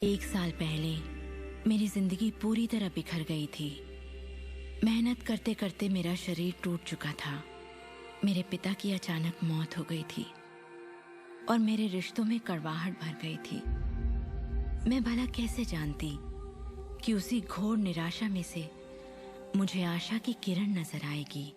एक साल पहले मेरी जिंदगी पूरी तरह बिखर गई थी। मेहनत करते करते मेरा शरीर टूट चुका था। मेरे पिता की अचानक मौत हो गई थी और मेरे रिश्तों में कड़वाहट भर गई थी। मैं भला कैसे जानती कि उसी घोर निराशा में से मुझे आशा की किरण नजर आएगी।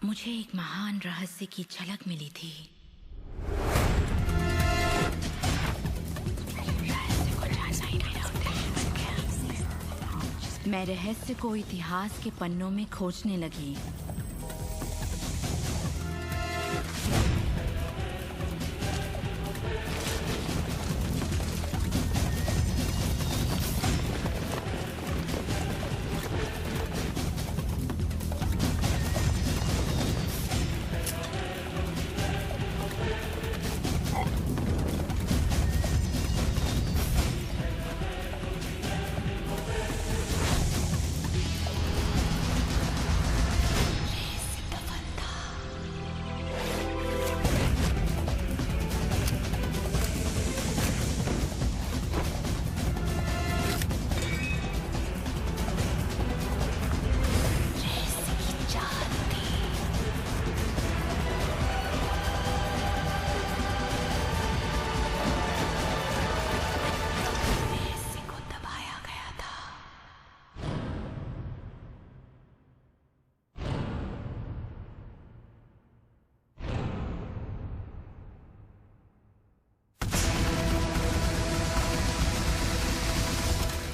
मुझे एक महान रहस्य की झलक मिली थी। मैं रहस्य को इतिहास के पन्नों में खोजने लगी।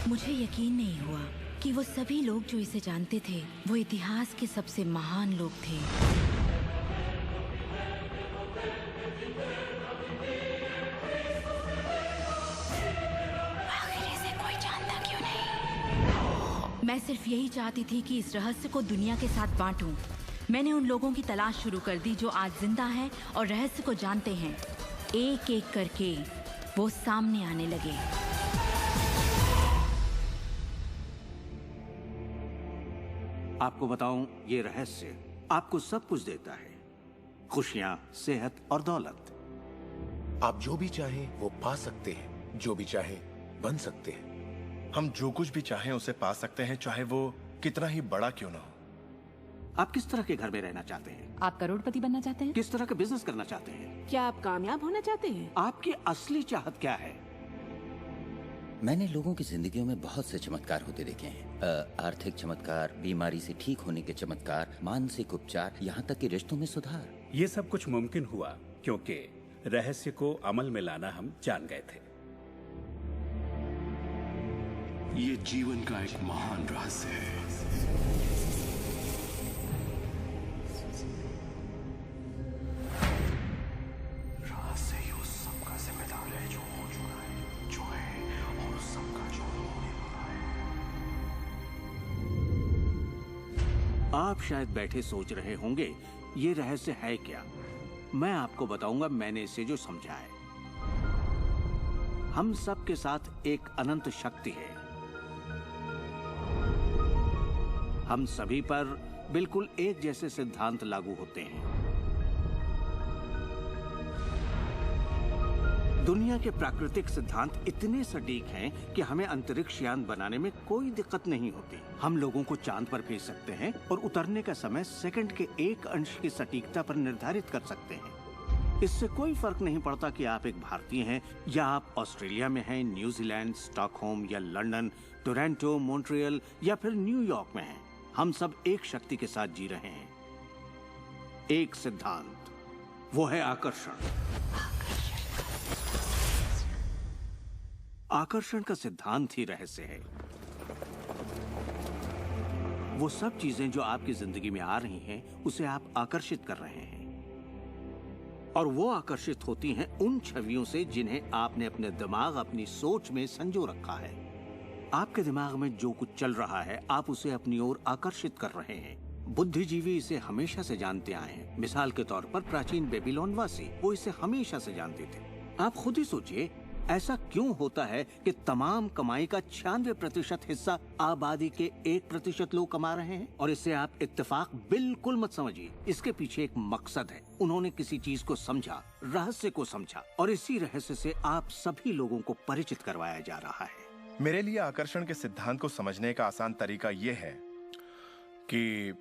मुझे यकीन नहीं हुआ कि वो सभी लोग जो इसे जानते थे वो इतिहास के सबसे महान लोग थे। आखिर इसे कोई जानता क्यों नहीं? मैं सिर्फ यही चाहती थी कि इस रहस्य को दुनिया के साथ बांटूं। मैंने उन लोगों की तलाश शुरू कर दी जो आज जिंदा हैं और रहस्य को जानते हैं। एक एक करके वो सामने आने लगे। आपको बताऊं, ये रहस्य आपको सब कुछ देता है, खुशियां, सेहत और दौलत। आप जो भी चाहें वो पा सकते हैं, जो भी चाहें बन सकते हैं। हम जो कुछ भी चाहें उसे पा सकते हैं, चाहे वो कितना ही बड़ा क्यों ना हो। आप किस तरह के घर में रहना चाहते हैं? आप करोड़पति बनना चाहते हैं? किस तरह का बिजनेस करना चाहते हैं? क्या आप कामयाब होना चाहते हैं? आपकी असली चाहत क्या है? मैंने लोगों की जिंदगियों में बहुत से चमत्कार होते देखे हैं। आर्थिक चमत्कार, बीमारी से ठीक होने के चमत्कार, मानसिक उपचार, यहाँ तक कि रिश्तों में सुधार। ये सब कुछ मुमकिन हुआ क्योंकि रहस्य को अमल में लाना हम जान गए थे। ये जीवन का एक महान रहस्य है। रहस्य ही उस सब का जिम्मेदार है जो हो चुका है, जो है, और उस सब का जो होने वाला है। आप शायद बैठे सोच रहे होंगे, ये रहस्य है क्या? मैं आपको बताऊंगा मैंने इसे जो समझा है। हम सब के साथ एक अनंत शक्ति है। हम सभी पर बिल्कुल एक जैसे सिद्धांत लागू होते हैं। दुनिया के प्राकृतिक सिद्धांत इतने सटीक हैं कि हमें अंतरिक्ष यान बनाने में कोई दिक्कत नहीं होती। हम लोगों को चांद पर भेज सकते हैं और उतरने का समय सेकंड के 1 अंश की सटीकता पर निर्धारित कर सकते हैं। इससे कोई फर्क नहीं पड़ता कि आप एक भारतीय हैं या आप ऑस्ट्रेलिया में हैं, न्यूजीलैंड, स्टॉकहोम या लंदन, टोरंटो, मॉन्ट्रियल या फिर न्यूयॉर्क में हैं। हम सब एक शक्ति के साथ जी रहे हैं, एक सिद्धांत, वो है आकर्षण। आकर्षण का सिद्धांत ही रहस्य है। वो सब चीजें जो आपकी जिंदगी में आ रही हैं, उसे आप आकर्षित कर रहे हैं, और वो आकर्षित होती हैं उन छवियों से जिन्हें आपने अपने दिमाग, अपनी सोच में संजो रखा है। आपके दिमाग में जो कुछ चल रहा है, आप उसे अपनी ओर आकर्षित कर रहे हैं। बुद्धिजीवी इसे हमेशा से जानते आए हैं। मिसाल के तौर पर प्राचीन बेबीलोन वासी, वो इसे हमेशा से जानते थे। आप खुद ही सोचिए, ऐसा क्यों होता है कि तमाम कमाई का 96% हिस्सा आबादी के 1% लोग कमा रहे हैं? और इससे आप इत्तेफाक बिल्कुल मत समझिए। इसके पीछे एक मकसद है। उन्होंने किसी चीज को समझा, रहस्य को समझा, और इसी रहस्य से आप सभी लोगों को परिचित करवाया जा रहा है। मेरे लिए आकर्षण के सिद्धांत को समझने का आसान तरीका यह है कि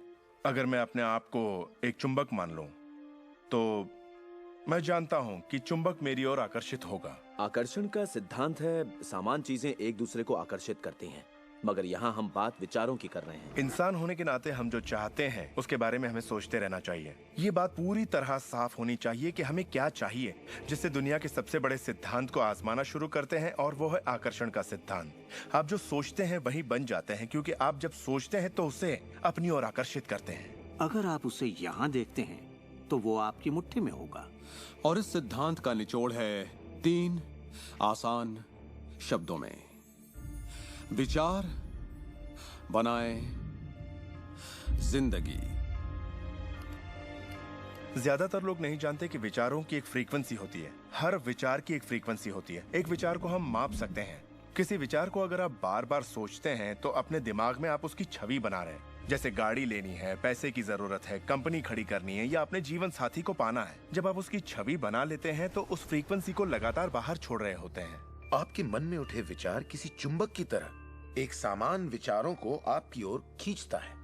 अगर मैं अपने आप को एक चुंबक मान लूं, तो मैं जानता हूं कि चुंबक मेरी ओर आकर्षित होगा। आकर्षण का सिद्धांत है समान चीजें एक दूसरे को आकर्षित करती हैं, मगर यहाँ हम बात विचारों की कर रहे हैं। इंसान होने के नाते हम जो चाहते हैं उसके बारे में हमें सोचते रहना चाहिए। ये बात पूरी तरह साफ होनी चाहिए कि हमें क्या चाहिए, जिससे दुनिया के सबसे बड़े सिद्धांत को आजमाना शुरू करते हैं, और वो है आकर्षण का सिद्धांत। आप जो सोचते हैं वही बन जाते हैं, क्योंकि आप जब सोचते हैं तो उसे अपनी ओर आकर्षित करते हैं। अगर आप उसे यहाँ देखते हैं तो वो आपकी मुट्ठी में होगा। और इस सिद्धांत का निचोड़ है 3 आसान शब्दों में। विचार बनाए जिंदगी। ज्यादातर लोग नहीं जानते कि विचारों की एक फ्रीक्वेंसी होती है। हर विचार की एक फ्रीक्वेंसी होती है। एक विचार को हम माप सकते हैं। किसी विचार को अगर आप बार बार सोचते हैं तो अपने दिमाग में आप उसकी छवि बना रहे हैं। जैसे गाड़ी लेनी है, पैसे की जरूरत है, कंपनी खड़ी करनी है, या अपने जीवन साथी को पाना है। जब आप उसकी छवि बना लेते हैं तो उस फ्रीक्वेंसी को लगातार बाहर छोड़ रहे होते हैं। आपके मन में उठे विचार किसी चुंबक की तरह एक सामान विचारों को आपकी ओर खींचता है।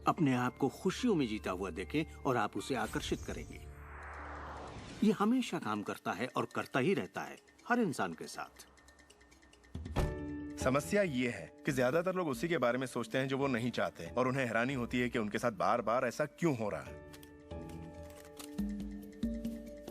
अपने आप को खुशियों में जीता हुआ देखें और आप उसे आकर्षित करेंगे। ये हमेशा काम करता है और करता ही रहता है, हर इंसान के साथ। समस्या ये है कि ज्यादातर लोग उसी के बारे में सोचते हैं जो वो नहीं चाहते, और उन्हें हैरानी होती है कि उनके साथ बार बार ऐसा क्यों हो रहा है।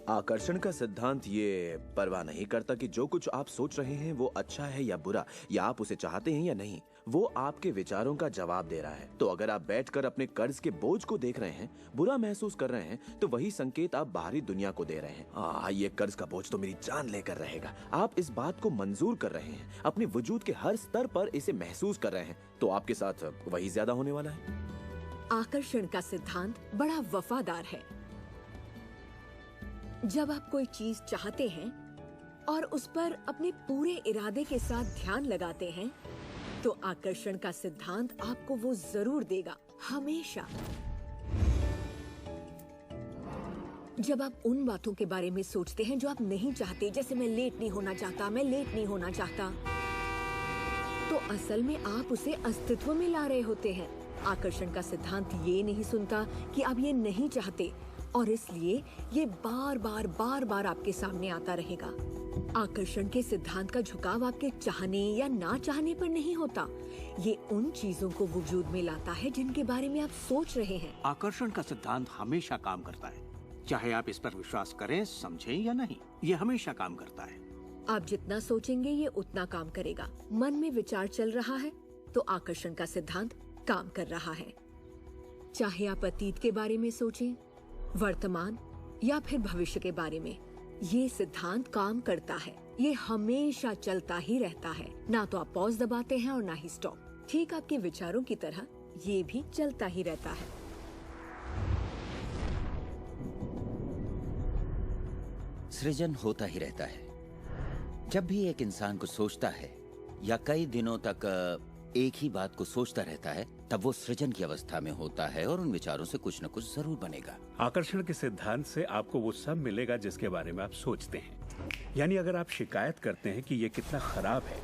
आकर्षण का सिद्धांत ये परवाह नहीं करता कि जो कुछ आप सोच रहे हैं वो अच्छा है या बुरा, या आप उसे चाहते हैं या नहीं। वो आपके विचारों का जवाब दे रहा है। तो अगर आप बैठकर अपने कर्ज के बोझ को देख रहे हैं, बुरा महसूस कर रहे हैं, तो वही संकेत आप बाहरी दुनिया को दे रहे हैं। ये कर्ज का बोझ तो मेरी जान लेकर रहेगा। आप इस बात को मंजूर कर रहे हैं, अपने वजूद के हर स्तर पर इसे महसूस कर रहे हैं, तो आपके साथ वही ज्यादा होने वाला है। आकर्षण का सिद्धांत बड़ा वफादार है। जब आप कोई चीज चाहते हैं और उस पर अपने पूरे इरादे के साथ ध्यान लगाते हैं, तो आकर्षण का सिद्धांत आपको वो जरूर देगा, हमेशा। जब आप उन बातों के बारे में सोचते हैं जो आप नहीं चाहते, जैसे मैं लेट नहीं होना चाहता, मैं लेट नहीं होना चाहता, तो असल में आप उसे अस्तित्व में ला रहे होते हैं। आकर्षण का सिद्धांत ये नहीं सुनता कि आप ये नहीं चाहते, और इसलिए ये बार बार आपके सामने आता रहेगा। आकर्षण के सिद्धांत का झुकाव आपके चाहने या ना चाहने पर नहीं होता। ये उन चीजों को वजूद में लाता है जिनके बारे में आप सोच रहे हैं। आकर्षण का सिद्धांत हमेशा काम करता है, चाहे आप इस पर विश्वास करें, समझें या नहीं। ये हमेशा काम करता है। आप जितना सोचेंगे ये उतना काम करेगा। मन में विचार चल रहा है तो आकर्षण का सिद्धांत काम कर रहा है। चाहे आप अतीत के बारे में सोचें, वर्तमान या फिर भविष्य के बारे में, ये सिद्धांत काम करता है। ये हमेशा चलता ही रहता है। ना तो आप पॉज दबाते हैं और ना ही स्टॉप। ठीक आपके विचारों की तरह ये भी चलता ही रहता है। सृजन होता ही रहता है। जब भी एक इंसान को सोचता है या कई दिनों तक एक ही बात को सोचता रहता है, तब वो सृजन की अवस्था में होता है और उन विचारों से कुछ न कुछ जरूर बनेगा। आकर्षण के सिद्धांत से आपको वो सब मिलेगा जिसके बारे में आप सोचते हैं। यानी अगर आप शिकायत करते हैं कि ये कितना खराब है,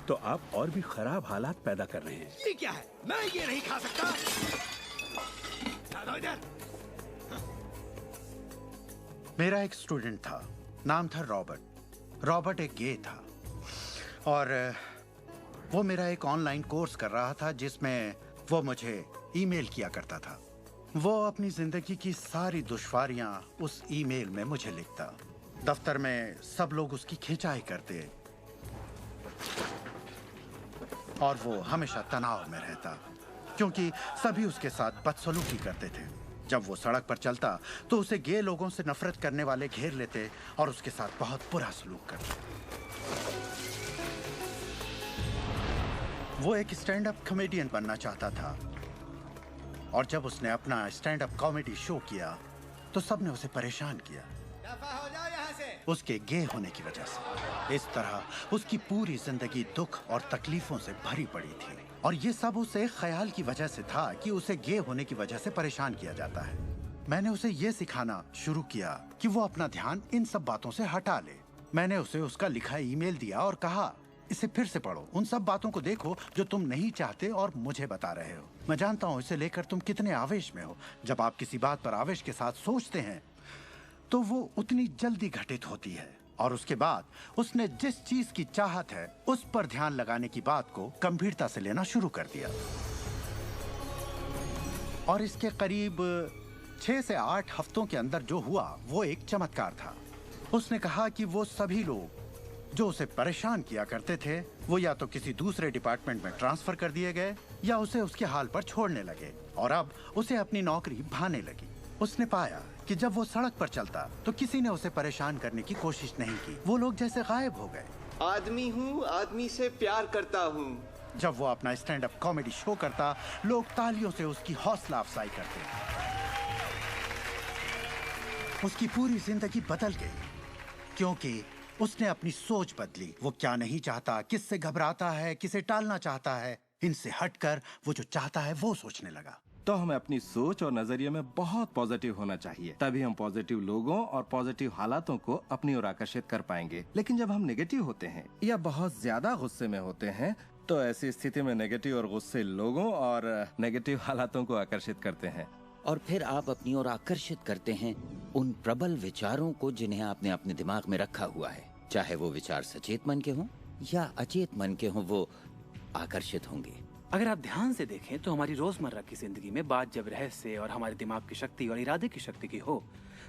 तो आप और भी खराब हालात पैदा कर रहे हैं। ये क्या है? मैं ये नहीं खा सकता। इधर। मेरा एक स्टूडेंट था, नाम था रॉबर्ट। रॉबर्ट एक गे था और वो मेरा एक ऑनलाइन कोर्स कर रहा था जिसमें वो मुझे ईमेल किया करता था। वो अपनी जिंदगी की सारी दुश्वारियां उस ईमेल में मुझे लिखता। दफ्तर में सब लोग उसकी खिंचाई करते और वो हमेशा तनाव में रहता क्योंकि सभी उसके साथ बदसलूकी करते थे। जब वो सड़क पर चलता तो उसे गे लोगों से नफरत करने वाले घेर लेते और उसके साथ बहुत बुरा सलूक करते। वो एक स्टैंड अप कॉमेडियन बनना चाहता था और जब उसने अपना स्टैंड अप कॉमेडी शो किया तो सबने उसे परेशान किया। दफा हो जाओ यहाँ से। उसके गे होने की वजह से। इस तरह उसकी पूरी जिंदगी दुख और तकलीफों से भरी पड़ी थी, और ये सब उसे ख्याल की वजह से था कि उसे गे होने की वजह से परेशान किया जाता है। मैंने उसे ये सिखाना शुरू किया कि वो अपना ध्यान इन सब बातों से हटा ले। मैंने उसे उसका लिखा ईमेल दिया और कहा, इसे फिर से पढ़ो, उन सब बातों को देखो जो तुम नहीं चाहते और मुझे बता रहे हो। मैं जानता हूँ इसे लेकर तुम कितने आवेश में हो। जब आप किसी बात पर आवेश के साथ सोचते हैं तो वो उतनी जल्दी घटित होती है। और उसके बाद उसने जिस चीज की चाहत है उस पर ध्यान लगाने की बात को गंभीरता से लेना शुरू कर दिया। और इसके करीब 6 से 8 हफ्तों के अंदर जो हुआ वो एक चमत्कार था। उसने कहा कि वो सभी लोग जो उसे परेशान किया करते थे वो या तो किसी दूसरे डिपार्टमेंट में ट्रांसफर कर दिए गए या उसे उसके हाल पर छोड़ने लगे, और अब उसे अपनी नौकरी भाने लगी। उसने पाया कि जब वो सड़क पर चलता तो किसी ने उसे परेशान करने की कोशिश नहीं की। वो लोग जैसे गायब हो गए। आदमी हूँ, आदमी से प्यार करता हूँ। जब वो अपना स्टैंड अप कॉमेडी शो करता, लोग तालियों से उसकी हौसला अफजाई करते। उसकी पूरी जिंदगी बदल गई क्योंकि उसने अपनी सोच बदली। वो क्या नहीं चाहता, किससे घबराता है, किसे टालना चाहता है, इनसे हटकर वो जो चाहता है वो सोचने लगा। तो हमें अपनी सोच और नजरिए में बहुत पॉजिटिव होना चाहिए, तभी हम पॉजिटिव लोगों और पॉजिटिव हालातों को अपनी ओर आकर्षित कर पाएंगे। लेकिन जब हम नेगेटिव होते हैं या बहुत ज्यादा गुस्से में होते हैं तो ऐसी स्थिति में नेगेटिव और गुस्से लोगों और नेगेटिव हालातों को आकर्षित करते हैं। और फिर आप अपनी ओर आकर्षित करते हैं उन प्रबल विचारों को जिन्हें आपने अपने दिमाग में रखा हुआ है। चाहे वो विचार सचेत मन के हों या अचेत मन के हों, वो आकर्षित होंगे। अगर आप ध्यान से देखें तो हमारी रोजमर्रा की जिंदगी में बात जब रहस्य और हमारे दिमाग की शक्ति और इरादे की शक्ति की हो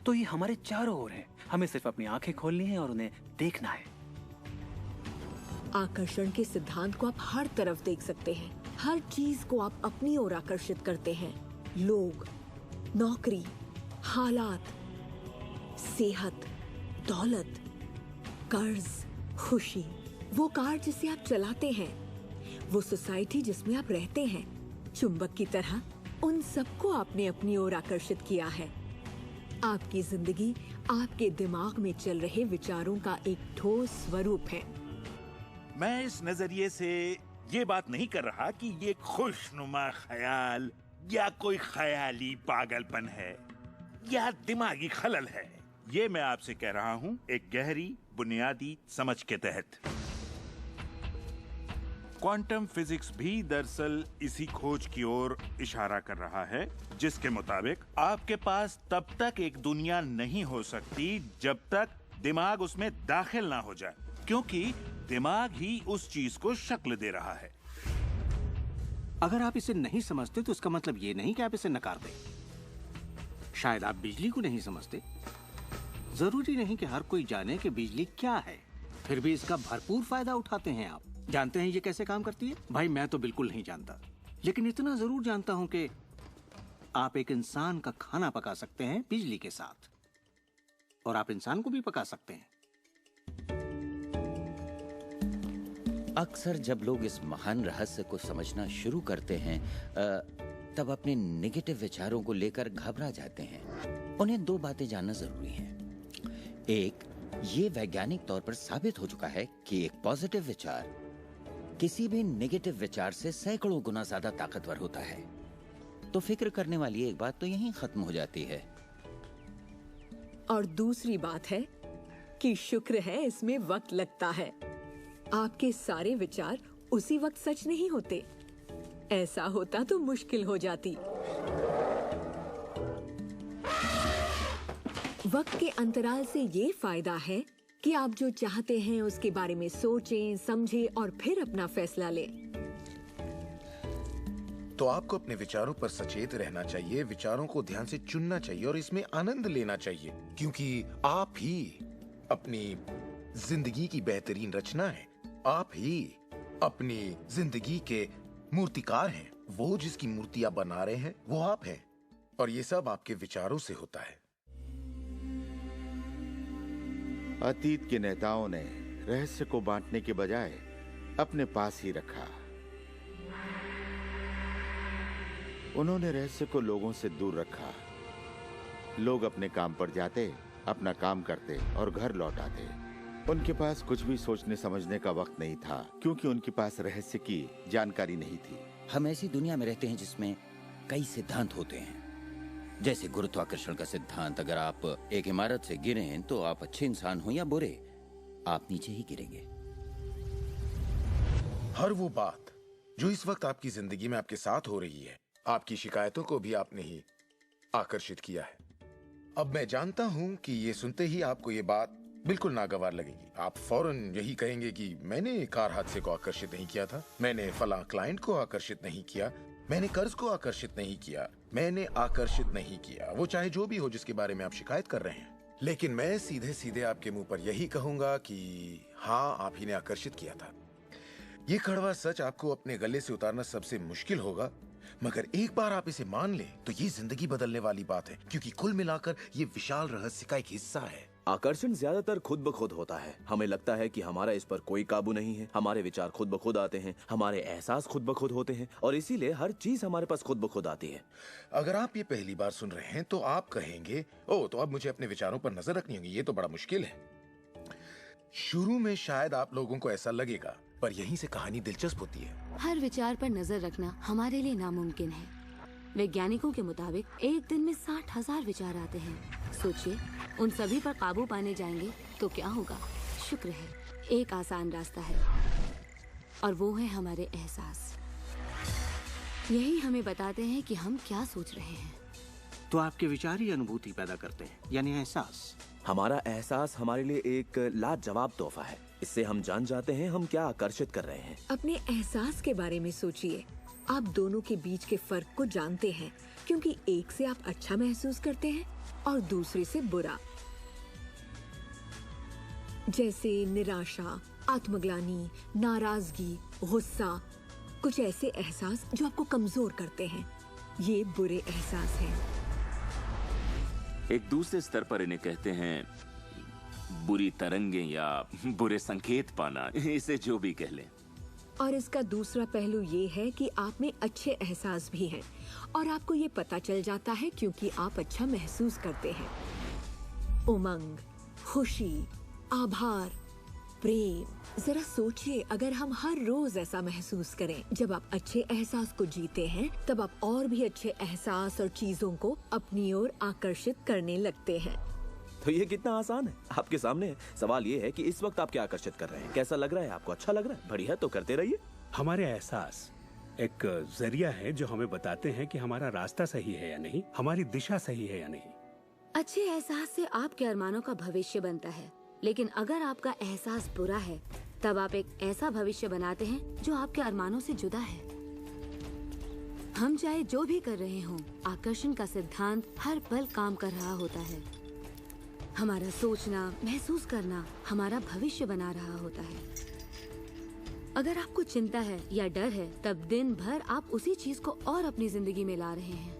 तो ये हमारे चारों ओर है। हमें सिर्फ अपनी आंखें खोलनी है और उन्हें देखना है। आकर्षण के सिद्धांत को आप हर तरफ देख सकते हैं। हर चीज को आप अपनी ओर आकर्षित करते हैं। लोग, नौकरी, हालात, सेहत, दौलत, कर्ज, खुशी, वो कार जिसे आप चलाते हैं, वो सोसाइटी जिसमें आप रहते हैं, चुंबक की तरह उन सबको आपने अपनी ओर आकर्षित किया है। आपकी जिंदगी आपके दिमाग में चल रहे विचारों का एक ठोस स्वरूप है। मैं इस नजरिए से ये बात नहीं कर रहा कि ये खुशनुमा ख्याल या कोई ख्याली पागलपन है या दिमागी खलल है। ये मैं आपसे कह रहा हूँ एक गहरी बुनियादी समझ के तहत। क्वांटम फिजिक्स भी दरअसल इसी खोज की ओर इशारा कर रहा है जिसके मुताबिक आपके पास तब तक एक दुनिया नहीं हो सकती जब तक दिमाग उसमें दाखिल ना हो जाए, क्योंकि दिमाग ही उस चीज को शक्ल दे रहा है। अगर आप इसे नहीं समझते तो इसका मतलब ये नहीं कि आप इसे नकार दें। शायद आप बिजली को नहीं समझते। जरूरी नहीं कि हर कोई जाने कि बिजली क्या है, फिर भी इसका भरपूर फायदा उठाते हैं आप। जानते हैं ये कैसे काम करती है? भाई मैं तो बिल्कुल नहीं जानता, लेकिन इतना जरूर जानता हूं कि आप एक इंसान का खाना पका सकते हैं बिजली के साथ, और आप इंसान को भी पका सकते हैं। अक्सर जब लोग इस महान रहस्य को समझना शुरू करते हैं तब अपने नेगेटिव विचारों को लेकर घबरा जाते हैं। उन्हें दो बातें जानना जरूरी हैं। एक, ये वैज्ञानिक तौर पर साबित हो चुका है कि एक पॉजिटिव विचार किसी भी नेगेटिव विचार से सैकड़ों गुना ज्यादा ताकतवर होता है। तो फिक्र करने वाली एक बात तो यहीं खत्म हो जाती है। और दूसरी बात है कि शुक्र है इसमें वक्त लगता है। आपके सारे विचार उसी वक्त सच नहीं होते। ऐसा होता तो मुश्किल हो जाती। वक्त के अंतराल से ये फायदा है कि आप जो चाहते हैं उसके बारे में सोचें, समझें और फिर अपना फैसला लें। तो आपको अपने विचारों पर सचेत रहना चाहिए, विचारों को ध्यान से चुनना चाहिए और इसमें आनंद लेना चाहिए, क्योंकि आप ही अपनी जिंदगी की बेहतरीन रचना है। आप ही अपनी जिंदगी के मूर्तिकार हैं। वो जिसकी मूर्ति आप बना रहे हैं वो आप हैं, और ये सब आपके विचारों से होता है। अतीत के नेताओं ने रहस्य को बांटने के बजाय अपने पास ही रखा। उन्होंने रहस्य को लोगों से दूर रखा। लोग अपने काम पर जाते अपना काम करते और घर लौट आते। उनके पास कुछ भी सोचने समझने का वक्त नहीं था, क्योंकि उनके पास रहस्य की जानकारी नहीं थी। हम ऐसी दुनिया में रहते हैं जिसमें कई सिद्धांत होते हैं, जैसे गुरुत्वाकर्षण का सिद्धांत। अगर आप एक इमारत से गिरे हैं तो आप अच्छे इंसान हो या बुरे, आप नीचे ही गिरेंगे। हर वो बात जो इस वक्त आपकी जिंदगी में आपके साथ हो रही है, आपकी शिकायतों को भी आपने ही आकर्षित किया है। अब मैं जानता हूं कि ये सुनते ही आपको ये बात बिल्कुल नागवार लगेगी। आप फौरन यही कहेंगे कि मैंने कार हादसे को आकर्षित नहीं किया था, मैंने फलां क्लाइंट को आकर्षित नहीं किया, मैंने कर्ज को आकर्षित नहीं किया, मैंने आकर्षित नहीं किया, वो चाहे जो भी हो जिसके बारे में आप शिकायत कर रहे हैं। लेकिन मैं सीधे सीधे आपके मुंह पर यही कहूंगा कि हाँ, आप ही ने आकर्षित किया था। ये कड़वा सच आपको अपने गले से उतारना सबसे मुश्किल होगा, मगर एक बार आप इसे मान लें तो ये जिंदगी बदलने वाली बात है, क्योंकि कुल मिलाकर ये विशाल रहस्य का एक हिस्सा है। आकर्षण ज्यादातर खुद ब खुद होता है। हमें लगता है कि हमारा इस पर कोई काबू नहीं है, हमारे विचार खुद ब खुद आते हैं, हमारे एहसास खुद ब खुद होते हैं, और इसीलिए हर चीज हमारे पास खुद ब खुद आती है। अगर आप ये पहली बार सुन रहे हैं तो आप कहेंगे, ओह, तो अब मुझे अपने विचारों पर नजर रखनी होगी, ये तो बड़ा मुश्किल है। शुरू में शायद आप लोगों को ऐसा लगेगा, पर यहीं से कहानी दिलचस्प होती है। हर विचार पर नजर रखना हमारे लिए नामुमकिन है। वैज्ञानिकों के मुताबिक एक दिन में 60,000 विचार आते हैं। सोचिए, उन सभी पर काबू पाने जाएंगे तो क्या होगा? शुक्र है, एक आसान रास्ता है, और वो है हमारे एहसास। यही हमें बताते हैं कि हम क्या सोच रहे हैं। तो आपके विचार ही अनुभूति पैदा करते हैं, यानी एहसास। हमारा एहसास हमारे लिए एक लाजवाब तोहफा है। इससे हम जान जाते हैं हम क्या आकर्षित कर रहे हैं। अपने एहसास के बारे में सोचिए। आप दोनों के बीच के फर्क को जानते हैं, क्योंकि एक से आप अच्छा महसूस करते हैं और दूसरे से बुरा। जैसे निराशा, आत्मग्लानि, नाराजगी, गुस्सा, कुछ ऐसे एहसास जो आपको कमजोर करते हैं, ये बुरे एहसास हैं। एक दूसरे स्तर पर इन्हें कहते हैं बुरी तरंगें या बुरे संकेत पाना, इसे जो भी कह लें। और इसका दूसरा पहलू ये है कि आप में अच्छे एहसास भी हैं, और आपको ये पता चल जाता है क्योंकि आप अच्छा महसूस करते हैं। उमंग, खुशी, आभार, प्रेम। जरा सोचिए, अगर हम हर रोज ऐसा महसूस करें। जब आप अच्छे एहसास को जीते हैं, तब आप और भी अच्छे एहसास और चीजों को अपनी ओर आकर्षित करने लगते हैं। तो ये कितना आसान है, आपके सामने है। सवाल ये है कि इस वक्त आप क्या आकर्षित कर रहे हैं। कैसा लग रहा है आपको? अच्छा लग रहा है? बढ़िया, तो करते रहिए। हमारे एहसास एक जरिया है जो हमें बताते हैं कि हमारा रास्ता सही है या नहीं, हमारी दिशा सही है या नहीं। अच्छे एहसास से आपके अरमानों का भविष्य बनता है, लेकिन अगर आपका एहसास बुरा है, तब आप एक ऐसा भविष्य बनाते हैं जो आपके अरमानों से जुदा है। हम चाहे जो भी कर रहे हों, आकर्षण का सिद्धांत हर पल काम कर रहा होता है। हमारा सोचना, महसूस करना हमारा भविष्य बना रहा होता है। अगर आपको चिंता है या डर है, तब दिन भर आप उसी चीज को और अपनी जिंदगी में ला रहे हैं।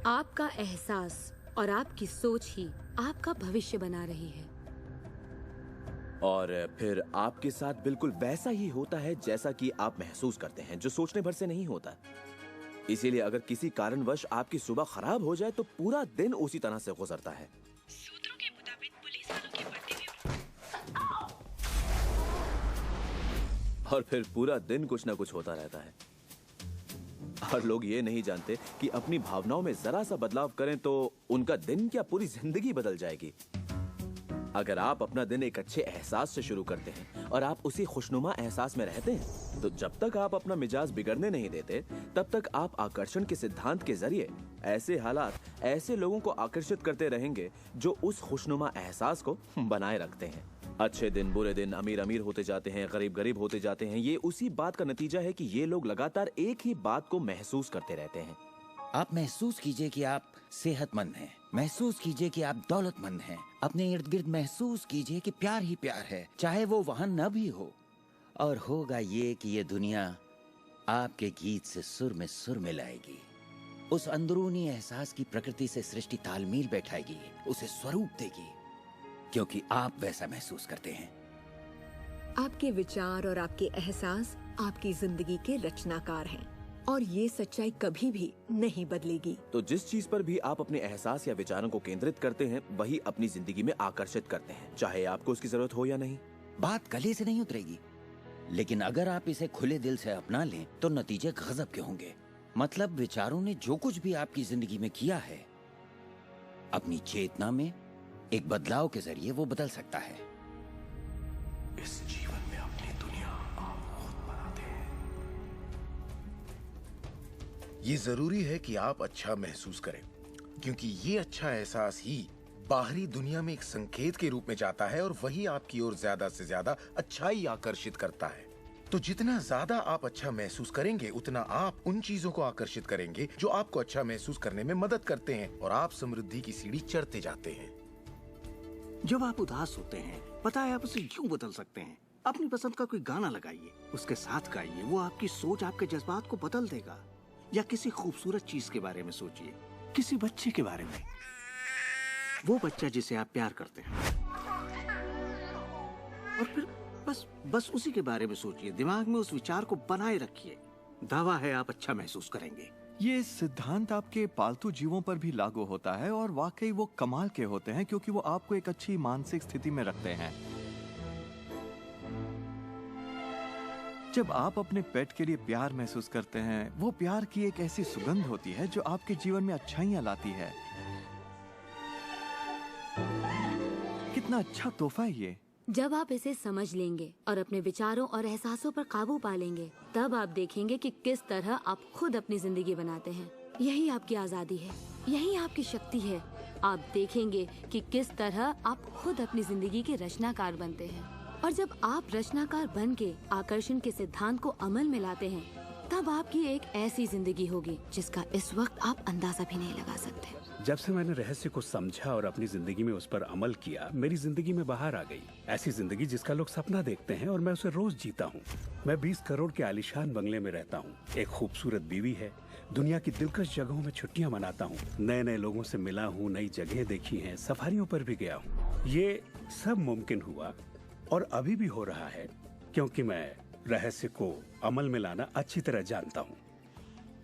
आपका एहसास और आपकी सोच ही आपका भविष्य बना रही है। और फिर आपके साथ बिल्कुल वैसा ही होता है जैसा कि आप महसूस करते हैं, जो सोचने भर से नहीं होता। इसीलिए अगर किसी कारणवश आपकी सुबह खराब हो जाए तो पूरा दिन उसी तरह से गुजरता है। सूत्रों के मुताबिक पुलिस वालों की वर्दी भी और फिर पूरा दिन कुछ ना कुछ होता रहता है। और लोग ये नहीं जानते कि अपनी भावनाओं में जरा सा बदलाव करें तो उनका दिन क्या पूरी जिंदगी बदल जाएगी। अगर आप अपना दिन एक अच्छे एहसास से शुरू करते हैं और आप उसी खुशनुमा एहसास में रहते हैं, तो जब तक आप अपना मिजाज बिगड़ने नहीं देते, तब तक आप आकर्षण के सिद्धांत के जरिए ऐसे हालात, ऐसे लोगों को आकर्षित करते रहेंगे जो उस खुशनुमा एहसास को बनाए रखते हैं। अच्छे दिन बुरे दिन, अमीर अमीर होते जाते हैं, गरीब गरीब होते जाते हैं। ये उसी बात का नतीजा है कि ये लोग लगातार एक ही बात को महसूस करते रहते हैं। आप महसूस कीजिए कि आप सेहतमंद हैं, महसूस कीजिए कि आप दौलतमंद हैं, अपने इर्द गिर्द महसूस कीजिए कि प्यार ही प्यार है, चाहे वो वहां न भी हो। और होगा ये कि ये दुनिया आपके गीत से सुर में सुर मिलाएगी, उस अंदरूनी एहसास की प्रकृति से सृष्टि तालमेल बैठाएगी, उसे स्वरूप देगी, क्योंकि आप वैसा महसूस करते हैं। आपके विचार और आपके एहसास आपकी जिंदगी के रचनाकार हैं और ये सच्चाई कभी भी नहीं बदलेगी। तो जिस चीज पर भी आप अपने एहसास या विचारों को केंद्रित करते हैं वही अपनी जिंदगी में आकर्षित करते हैं, चाहे आपको उसकी जरूरत हो या नहीं। बात गले से नहीं उतरेगी, लेकिन अगर आप इसे खुले दिल से अपना लें तो नतीजे गजब के होंगे। मतलब विचारों ने जो कुछ भी आपकी जिंदगी में किया है, अपनी चेतना में एक बदलाव के जरिए वो बदल सकता है। इस जीवन में अपनी दुनिया आप खुद बनाते हैं। ये जरूरी है कि आप अच्छा महसूस करें, क्योंकि ये अच्छा एहसास ही बाहरी दुनिया में एक संकेत के रूप में जाता है और वही आपकी ओर ज्यादा से ज्यादा अच्छाई आकर्षित करता है। तो जितना ज्यादा आप अच्छा महसूस करेंगे, उतना आप उन चीजों को आकर्षित करेंगे जो आपको अच्छा महसूस करने में मदद करते हैं और आप समृद्धि की सीढ़ी चढ़ते जाते हैं। जब आप उदास होते हैं, पता है आप उसे क्यों बदल सकते हैं? अपनी पसंद का कोई गाना लगाइए, उसके साथ गाइए, वो आपकी सोच, आपके जज्बात को बदल देगा। या किसी खूबसूरत चीज के बारे में सोचिए, किसी बच्चे के बारे में, वो बच्चा जिसे आप प्यार करते हैं, और फिर बस उसी के बारे में सोचिए। दिमाग में उस विचार को बनाए रखिए। दावा है आप अच्छा महसूस करेंगे। ये सिद्धांत आपके पालतू जीवों पर भी लागू होता है और वाकई वो कमाल के होते हैं, क्योंकि वो आपको एक अच्छी मानसिक स्थिति में रखते हैं। जब आप अपने पेट के लिए प्यार महसूस करते हैं, वो प्यार की एक ऐसी सुगंध होती है जो आपके जीवन में अच्छाइयां लाती है। कितना अच्छा तोहफा है ये। जब आप इसे समझ लेंगे और अपने विचारों और एहसासों पर काबू पा लेंगे, तब आप देखेंगे कि किस तरह आप खुद अपनी जिंदगी बनाते हैं। यही आपकी आजादी है, यही आपकी शक्ति है। आप देखेंगे कि किस तरह आप खुद अपनी जिंदगी के रचनाकार बनते हैं। और जब आप रचनाकार बन के आकर्षण के सिद्धांत को अमल में लाते हैं, तब आपकी एक ऐसी जिंदगी होगी जिसका इस वक्त आप अंदाजा भी नहीं लगा सकते। जब से मैंने रहस्य को समझा और अपनी जिंदगी में उस पर अमल किया, मेरी जिंदगी में बाहर आ गई ऐसी जिंदगी जिसका लोग सपना देखते हैं और मैं उसे रोज जीता हूँ। मैं 20 करोड़ के आलीशान बंगले में रहता हूँ, एक खूबसूरत बीवी है, दुनिया की दिलकश जगहों में छुट्टियाँ मनाता हूँ, नए नए लोगों से मिला हूँ, नई जगह देखी हैं, सफारियों पर भी गया हूँ। ये सब मुमकिन हुआ और अभी भी हो रहा है क्योंकि मैं रहस्य को अमल में लाना अच्छी तरह जानता हूँ।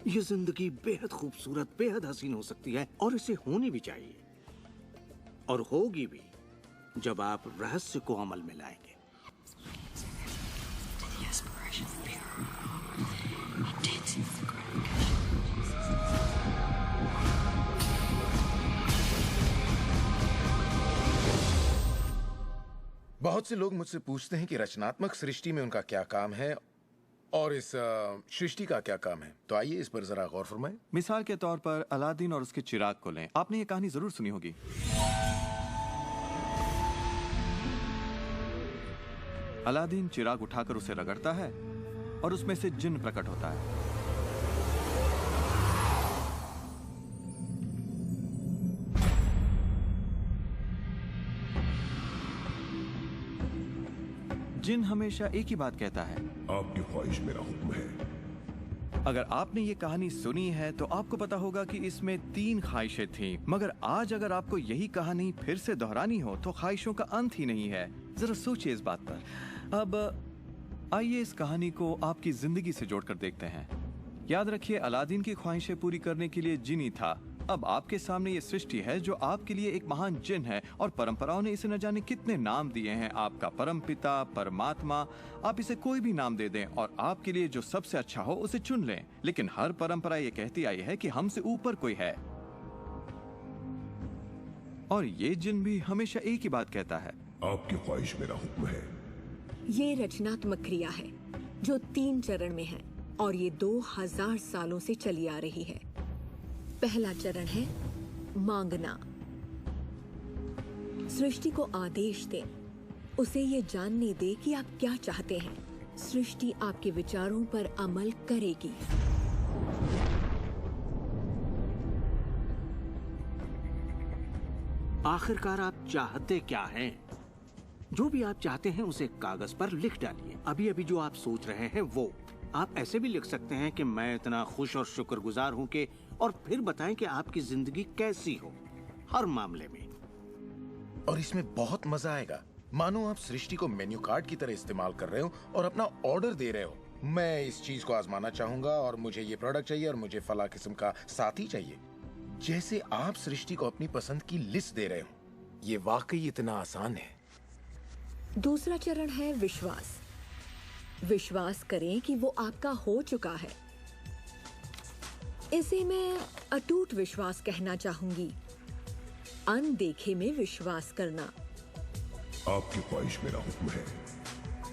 ये जिंदगी बेहद खूबसूरत, बेहद हसीन हो सकती है और इसे होनी भी चाहिए, और होगी भी जब आप रहस्य को अमल में लाएंगे। बहुत से लोग मुझसे पूछते हैं कि रचनात्मक सृष्टि में उनका क्या काम है और इस सृष्टि का क्या काम है। तो आइए इस पर जरा गौर फरमाएं। मिसाल के तौर पर अलादीन और उसके चिराग को लें। आपने ये कहानी जरूर सुनी होगी। अलादीन चिराग उठाकर उसे रगड़ता है और उसमें से जिन्न प्रकट होता है। जिन हमेशा एक ही बात कहता है, आपकी ख्वाहिश मेरा हुक्म है। अगर आपने ये कहानी सुनी है तो आपको पता होगा कि इसमें 3 ख्वाहिशें थीं, मगर आज अगर आपको यही कहानी फिर से दोहरानी हो तो ख्वाहिशों का अंत ही नहीं है। जरा सोचिए इस बात पर। अब आइए इस कहानी को आपकी जिंदगी से जोड़कर देखते हैं। याद रखिए, अलादीन की ख्वाहिशें पूरी करने के लिए जिनी था। अब आपके सामने ये सृष्टि है जो आपके लिए एक महान जिन है और परंपराओं ने इसे न जाने कितने नाम दिए हैं। आपका परमपिता, परमात्मा, आप इसे कोई भी नाम दे दें और आपके लिए जो सबसे अच्छा हो उसे चुन लें। लेकिन हर परंपरा ये कहती आई है कि हमसे ऊपर कोई है, और ये जिन भी हमेशा एक ही बात कहता है, आपकी ख्वाहिश मेरा हुक्म है। ये रचनात्मक क्रिया है जो 3 चरण में है और ये 2000 सालों से चली आ रही है। पहला चरण है मांगना। सृष्टि को आदेश दें, उसे ये जानने दे कि आप क्या चाहते हैं। सृष्टि आपके विचारों पर अमल करेगी। आखिरकार आप चाहते क्या हैं? जो भी आप चाहते हैं उसे कागज पर लिख डालिए। अभी अभी जो आप सोच रहे हैं वो आप ऐसे भी लिख सकते हैं कि मैं इतना खुश और शुक्रगुजार हूं कि, और फिर बताएं कि आपकी जिंदगी कैसी हो हर मामले में। और इसमें बहुत मजा आएगा मानो आप सृष्टि को मेन्यू कार्ड की तरह इस्तेमाल कर रहे हो और अपना ऑर्डर दे रहे हो। मैं इस चीज को आजमाना चाहूंगा और मुझे ये प्रोडक्ट चाहिए और मुझे फला किस्म का साथी चाहिए। जैसे आप सृष्टि को अपनी पसंद की लिस्ट दे रहे हो। ये वाकई इतना आसान है। दूसरा चरण है विश्वास। विश्वास करें कि वो आपका हो चुका है। इसे मैं अटूट विश्वास कहना चाहूंगी। अनदेखे में विश्वास करना। आपकी ख्वाहिश मेरा हुक्म है।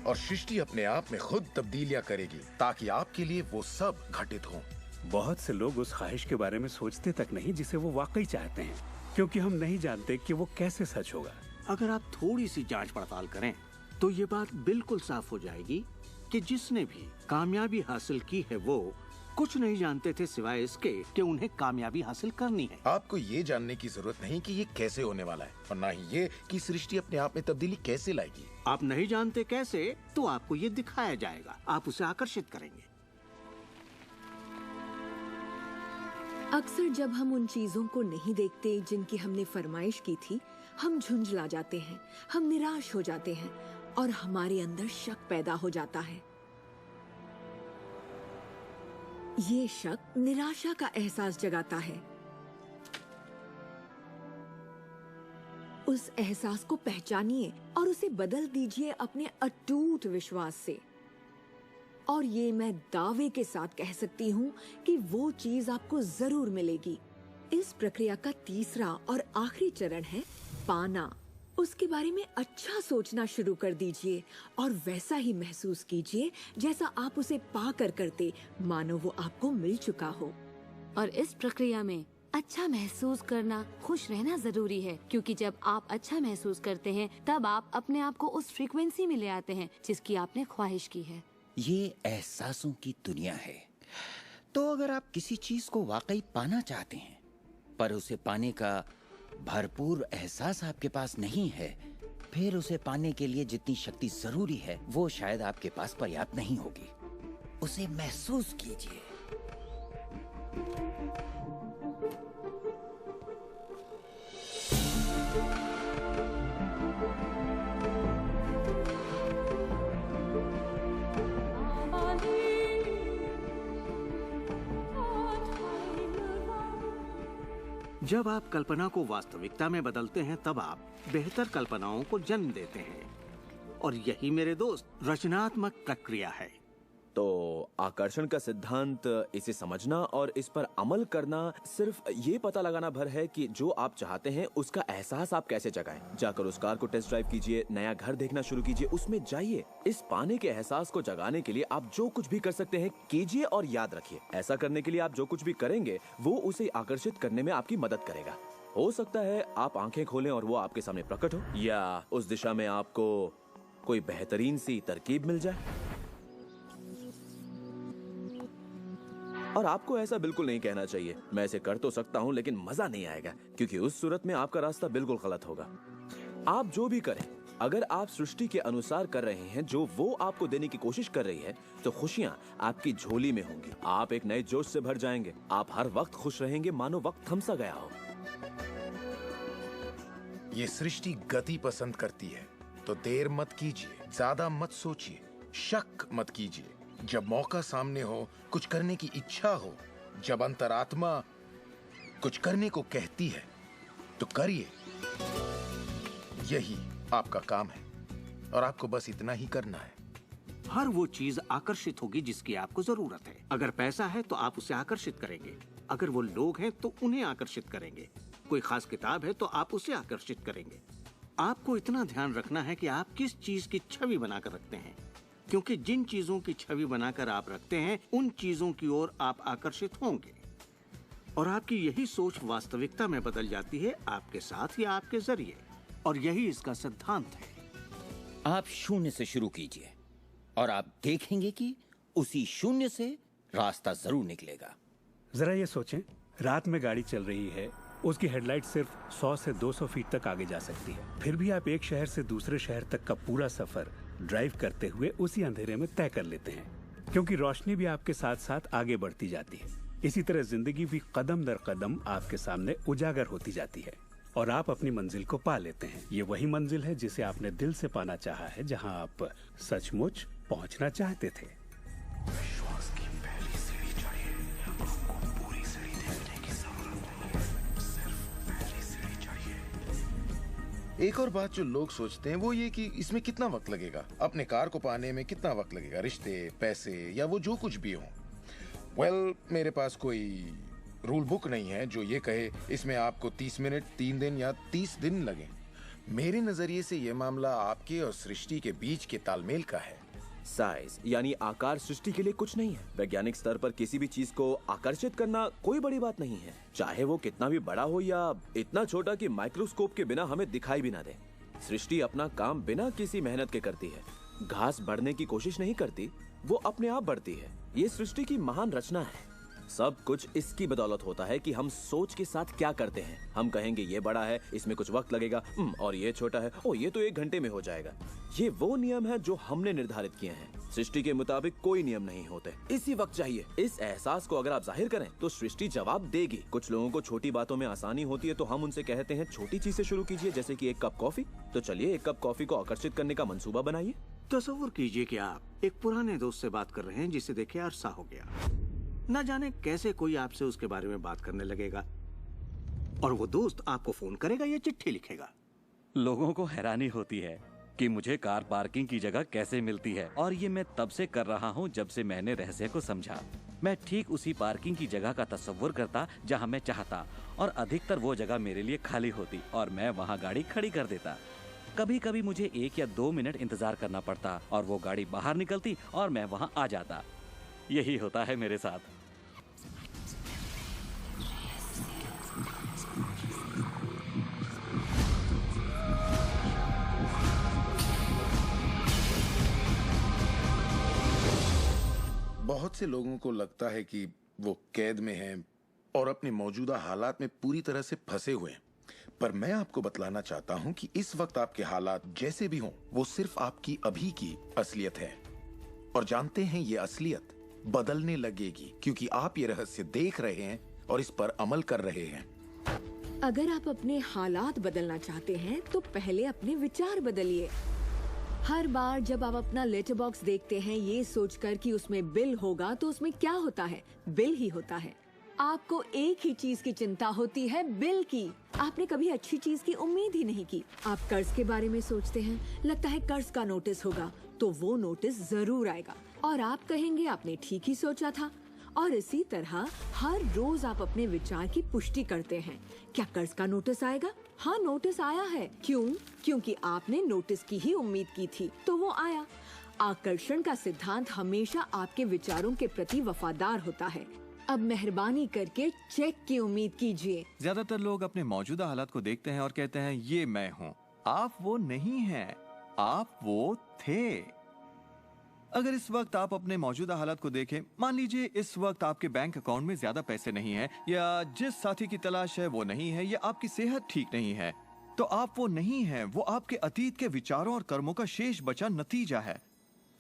और सृष्टि अपने आप में खुद तब्दीलियां करेगी ताकि आपके लिए वो सब घटित हो। बहुत से लोग उस ख्वाहिश के बारे में सोचते तक नहीं जिसे वो वाकई चाहते हैं, क्योंकि हम नहीं जानते कि वो कैसे सच होगा। अगर आप थोड़ी सी जांच पड़ताल करें तो ये बात बिल्कुल साफ हो जाएगी कि जिसने भी कामयाबी हासिल की है वो कुछ नहीं जानते थे सिवाय इसके कि उन्हें कामयाबी हासिल करनी है। आपको ये जानने की जरूरत नहीं कि ये कैसे होने वाला है और ना ही ये कि सृष्टि अपने आप में तब्दीली कैसे लाएगी। आप नहीं जानते कैसे तो आपको ये दिखाया जाएगा। आप उसे आकर्षित करेंगे। अक्सर जब हम उन चीजों को नहीं देखते जिनकी हमने फरमाइश की थी, हम झुंझला जाते हैं, हम निराश हो जाते हैं और हमारे अंदर शक पैदा हो जाता है। ये शक निराशा का एहसास जगाता है। उस एहसास को पहचानिए और उसे बदल दीजिए अपने अटूट विश्वास से। और ये मैं दावे के साथ कह सकती हूँ कि वो चीज आपको जरूर मिलेगी। इस प्रक्रिया का तीसरा और आखिरी चरण है पाना। उसके बारे में अच्छा सोचना शुरू कर दीजिए और वैसा ही महसूस कीजिए जैसा आप उसे पाकर करते, मानो वो आपको मिल चुका हो। और इस प्रक्रिया में अच्छा महसूस करना, खुश रहना जरूरी है, क्योंकि जब आप अच्छा महसूस करते हैं तब आप अपने आप को उस फ्रीक्वेंसी में ले आते हैं जिसकी आपने ख्वाहिश की है। ये एहसासों की दुनिया है। तो अगर आप किसी चीज को वाकई पाना चाहते हैं पर उसे पाने का भरपूर एहसास आपके पास नहीं है, फिर उसे पाने के लिए जितनी शक्ति जरूरी है वो शायद आपके पास पर्याप्त नहीं होगी। उसे महसूस कीजिए। जब आप कल्पना को वास्तविकता में बदलते हैं तब आप बेहतर कल्पनाओं को जन्म देते हैं। और यही मेरे दोस्त रचनात्मक प्रक्रिया है। तो आकर्षण का सिद्धांत, इसे समझना और इस पर अमल करना सिर्फ ये पता लगाना भर है कि जो आप चाहते हैं उसका एहसास आप कैसे जगाएं। जाकर उस कार को टेस्ट ड्राइव कीजिए, नया घर देखना शुरू कीजिए, उसमें जाइए। इस पाने के एहसास को जगाने के लिए आप जो कुछ भी कर सकते हैं कीजिए और याद रखिए, ऐसा करने के लिए आप जो कुछ भी करेंगे वो उसे आकर्षित करने में आपकी मदद करेगा। हो सकता है आप आंखें खोलें और वो आपके सामने प्रकट हो, या उस दिशा में आपको कोई बेहतरीन सी तरकीब मिल जाए। और आपको ऐसा बिल्कुल नहीं कहना चाहिए, मैं ऐसे कर तो सकता हूं लेकिन मजा नहीं आएगा, क्योंकि उस सूरत में आपका रास्ता बिल्कुल गलत होगा। आप जो भी करें, अगर आप सृष्टि के अनुसार कर रहे हैं जो वो आपको देने की कोशिश कर रही है, तो खुशियां आपकी झोली में होंगी। आप एक नए जोश से भर जाएंगे। आप हर वक्त खुश रहेंगे मानो वक्त थम सा गया हो। ये सृष्टि गति पसंद करती है, तो देर मत कीजिए, ज्यादा मत सोचिए, शक मत कीजिए। जब मौका सामने हो, कुछ करने की इच्छा हो, जब अंतरात्मा कुछ करने को कहती है तो करिए। यही आपका काम है और आपको बस इतना ही करना है। हर वो चीज आकर्षित होगी जिसकी आपको जरूरत है। अगर पैसा है तो आप उसे आकर्षित करेंगे, अगर वो लोग हैं तो उन्हें आकर्षित करेंगे, कोई खास किताब है तो आप उसे आकर्षित करेंगे। आपको इतना ध्यान रखना है कि आप किस चीज की छवि बनाकर रखते हैं, क्योंकि जिन चीजों की छवि बनाकर आप रखते हैं उन चीजों की ओर आप आकर्षित होंगे। और आपकी यही सोच वास्तविकता में बदल जाती है, आपके साथ या आपके जरिए। और यही इसका सिद्धांत है। आप शून्य से शुरू कीजिए और आप देखेंगे कि उसी शून्य से रास्ता जरूर निकलेगा। जरा ये सोचें, रात में गाड़ी चल रही है, उसकी हेडलाइट सिर्फ 100 से 200 फीट तक आगे जा सकती है, फिर भी आप एक शहर से दूसरे शहर तक का पूरा सफर ड्राइव करते हुए उसी अंधेरे में तय कर लेते हैं, क्योंकि रोशनी भी आपके साथ साथ आगे बढ़ती जाती है। इसी तरह जिंदगी भी कदम दर कदम आपके सामने उजागर होती जाती है। और आप अपनी मंजिल को पा लेते हैं। ये वही मंजिल है जिसे आपने दिल से पाना चाहा है, जहां आप सचमुच पहुंचना चाहते थे। विश्वास की पहली सीढ़ी चढ़िए, आपको पूरी सीढ़ी देखने की जरूरत नहीं है, सिर्फ पहली सीढ़ी चढ़िए। एक और बात जो लोग सोचते हैं वो ये कि इसमें कितना वक्त लगेगा, अपने कार को पाने में कितना वक्त लगेगा, रिश्ते, पैसे या वो जो कुछ भी हो। वेल, मेरे पास कोई रूल बुक नहीं है जो ये कहे इसमें आपको 30 मिनट, 3 दिन या 30 दिन लगे। मेरे नजरिए से ये मामला आपके और सृष्टि के बीच के तालमेल का है। साइज यानी आकार सृष्टि के लिए कुछ नहीं है। वैज्ञानिक स्तर पर किसी भी चीज को आकर्षित करना कोई बड़ी बात नहीं है, चाहे वो कितना भी बड़ा हो या इतना छोटा कि माइक्रोस्कोप के बिना हमें दिखाई भी ना दे। सृष्टि अपना काम बिना किसी मेहनत के करती है। घास बढ़ने की कोशिश नहीं करती, वो अपने आप बढ़ती है। ये सृष्टि की महान रचना है। सब कुछ इसकी बदौलत होता है कि हम सोच के साथ क्या करते हैं। हम कहेंगे ये बड़ा है, इसमें कुछ वक्त लगेगा, और ये छोटा है, ओ ये तो 1 घंटे में हो जाएगा। ये वो नियम है जो हमने निर्धारित किए हैं। सृष्टि के मुताबिक कोई नियम नहीं होते, इसी वक्त चाहिए। इस एहसास को अगर आप जाहिर करें तो सृष्टि जवाब देगी। कुछ लोगों को छोटी बातों में आसानी होती है तो हम उनसे कहते हैं छोटी चीज से शुरू कीजिए, जैसे कि 1 कप कॉफी। तो चलिए 1 कप कॉफी को आकर्षित करने का मंसूबा बनाइए। तस्वीर कीजिए कि आप एक पुराने दोस्त से बात कर रहे हैं जिसे देखे अरसा हो गया। न जाने कैसे कोई आपसे उसके बारे में बात करने लगेगा और वो दोस्त आपको फोन करेगा या चिट्ठी लिखेगा। लोगों को हैरानी होती है कि मुझे कार पार्किंग की जगह कैसे मिलती है, और ये मैं तब से कर रहा हूँ जब से मैंने रहस्य को समझा। मैं ठीक उसी पार्किंग की जगह का तस्वुर करता जहाँ मैं चाहता, और अधिकतर वो जगह मेरे लिए खाली होती और मैं वहाँ गाड़ी खड़ी कर देता। कभी कभी मुझे 1 या 2 मिनट इंतजार करना पड़ता और वो गाड़ी बाहर निकलती और मैं वहाँ आ जाता। यही होता है मेरे साथ। बहुत से लोगों को लगता है कि वो कैद में हैं और अपने मौजूदा हालात में पूरी तरह से फंसे हुए हैं, पर मैं आपको बतलाना चाहता हूं कि इस वक्त आपके हालात जैसे भी हों, वो सिर्फ आपकी अभी की असलियत है। और जानते हैं ये असलियत बदलने लगेगी क्योंकि आप ये रहस्य देख रहे हैं और इस पर अमल कर रहे हैं। अगर आप अपने हालात बदलना चाहते हैं तो पहले अपने विचार बदलिए। हर बार जब आप अपना लेटर बॉक्स देखते हैं ये सोचकर कि उसमें बिल होगा, तो उसमें क्या होता है? बिल ही होता है। आपको एक ही चीज की चिंता होती है, बिल की। आपने कभी अच्छी चीज की उम्मीद ही नहीं की। आप कर्ज के बारे में सोचते हैं, लगता है कर्ज का नोटिस होगा, तो वो नोटिस जरूर आएगा और आप कहेंगे आपने ठीक ही सोचा था। और इसी तरह हर रोज आप अपने विचार की पुष्टि करते हैं। क्या कर्ज का नोटिस आएगा? हाँ, नोटिस आया है। क्यों? क्योंकि आपने नोटिस की ही उम्मीद की थी, तो वो आया। आकर्षण का सिद्धांत हमेशा आपके विचारों के प्रति वफादार होता है। अब मेहरबानी करके चेक की उम्मीद कीजिए। ज्यादातर लोग अपने मौजूदा हालात को देखते हैं और कहते हैं ये मैं हूँ। आप वो नहीं हैं, आप वो थे। अगर इस वक्त आप अपने मौजूदा हालात को देखें, मान लीजिए इस वक्त आपके बैंक अकाउंट में ज्यादा पैसे नहीं है, या जिस साथी की तलाश है वो नहीं है, या आपकी सेहत ठीक नहीं है, तो आप वो नहीं हैं। वो आपके अतीत के विचारों और कर्मों का शेष बचा नतीजा है।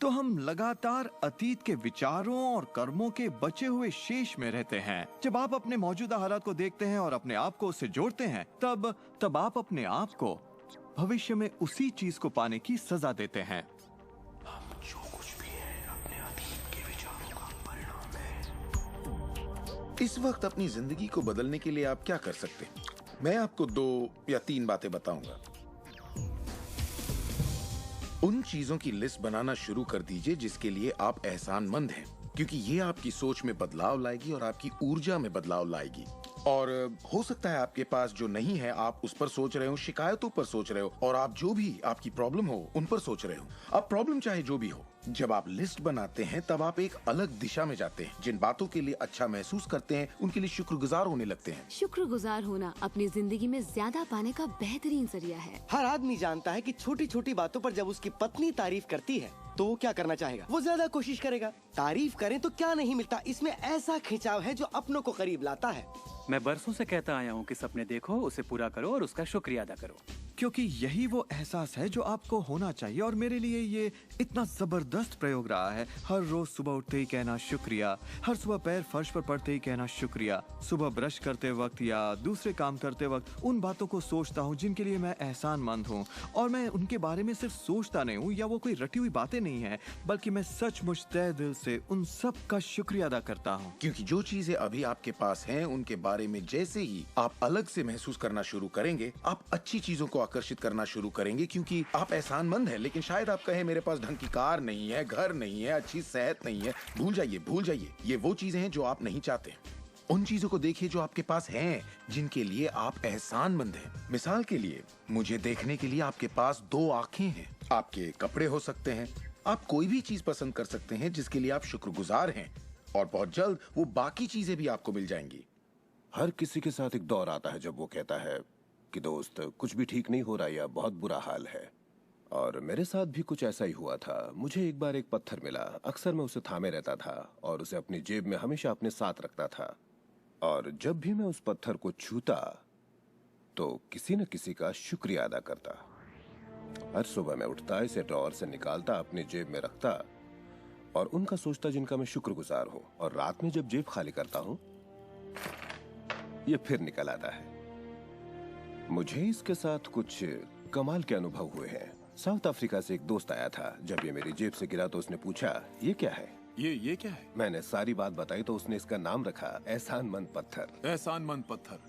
तो हम लगातार अतीत के विचारों और कर्मों के बचे हुए शेष में रहते हैं। जब आप अपने मौजूदा हालात को देखते हैं और अपने आप को उससे जोड़ते हैं, तब आप अपने आप को भविष्य में उसी चीज को पाने की सजा देते हैं। हम जो कुछ भी है अपने अतीत के विचारों का परिणाम है। इस वक्त अपनी जिंदगी को बदलने के लिए आप क्या कर सकते हैं? मैं आपको 2 या 3 बातें बताऊंगा। उन चीजों की लिस्ट बनाना शुरू कर दीजिए जिसके लिए आप एहसानमंद हैं, क्योंकि ये आपकी सोच में बदलाव लाएगी और आपकी ऊर्जा में बदलाव लाएगी। और हो सकता है आपके पास जो नहीं है आप उस पर सोच रहे हो, शिकायतों पर सोच रहे हो, और आप जो भी आपकी प्रॉब्लम हो उन पर सोच रहे हो। अब प्रॉब्लम चाहे जो भी हो, जब आप लिस्ट बनाते हैं तब आप एक अलग दिशा में जाते हैं। जिन बातों के लिए अच्छा महसूस करते हैं उनके लिए शुक्रगुजार होने लगते हैं। शुक्रगुजार होना अपनी जिंदगी में ज्यादा पाने का बेहतरीन जरिया है। हर आदमी जानता है कि छोटी छोटी बातों पर जब उसकी पत्नी तारीफ करती है तो वो क्या करना चाहेगा? वो ज्यादा कोशिश करेगा। तारीफ करें तो क्या नहीं मिलता, इसमें ऐसा खिंचाव है जो अपनों को करीब लाता है। मैं बरसों से कहता आया हूँ कि सपने देखो, उसे पूरा करो और उसका शुक्रिया अदा करो। क्योंकि यही वो एहसास है जो आपको होना चाहिए। और मेरे लिए ये इतना जबरदस्त प्रयोग रहा है। हर रोज सुबह उठते ही कहना शुक्रिया, हर सुबह पैर फर्श पर पड़ते ही कहना शुक्रिया, सुबह ब्रश करते वक्त या दूसरे काम करते वक्त उन बातों को सोचता हूँ जिनके लिए मैं एहसानमंद हूँ। और मैं उनके बारे में सिर्फ सोचता नहीं हूँ या वो कोई रटी हुई बातें नहीं है, बल्कि मैं सचमुच तहे दिल से उन सब का शुक्रिया अदा करता हूँ। क्योंकि जो चीजें अभी आपके पास हैं, उनके बारे में जैसे ही आप अलग से महसूस करना शुरू करेंगे, आप अच्छी चीजों को आकर्षित करना शुरू करेंगे। क्योंकि आप एहसानमंद हैं, लेकिन शायद आप कहें मेरे पास ढंग की कार नहीं है, घर नहीं है, अच्छी सेहत नहीं है। भूल जाइए, ये वो चीजें हैं जो आप नहीं चाहते। उन चीजों को देखिए जो आपके पास हैं, जिनके लिए आप एहसानमंद हैं। मिसाल के लिए, मुझे देखने के लिए आपके पास 2 आंखें हैं, आपके कपड़े हो सकते हैं, आप कोई भी चीज पसंद कर सकते हैं जिसके लिए आप शुक्रगुजार हैं, और बहुत जल्द वो बाकी चीजें भी आपको मिल जाएंगी। हर किसी के साथ एक दौर आता है जब वो कहता है कि दोस्त कुछ भी ठीक नहीं हो रहा या बहुत बुरा हाल है। और मेरे साथ भी कुछ ऐसा ही हुआ था। मुझे एक बार एक पत्थर मिला। अक्सर मैं उसे थामे रहता था और उसे अपनी जेब में हमेशा अपने साथ रखता था। और जब भी मैं उस पत्थर को छूता तो किसी न किसी का शुक्रिया अदा करता। हर सुबह मैं उठता, इसे ड्रॉअर से निकालता, अपनी जेब में रखता और उनका सोचता जिनका मैं शुक्रगुजार हूँ। और रात में जब जेब खाली करता हूँ, ये फिर निकल आता है। मुझे इसके साथ कुछ कमाल के अनुभव हुए हैं। साउथ अफ्रीका से एक दोस्त आया था। जब ये मेरी जेब से गिरा तो उसने पूछा, ये क्या है? ये क्या है? मैंने सारी बात बताई तो उसने इसका नाम रखा एहसानमंद पत्थर। एहसानमंद पत्थर।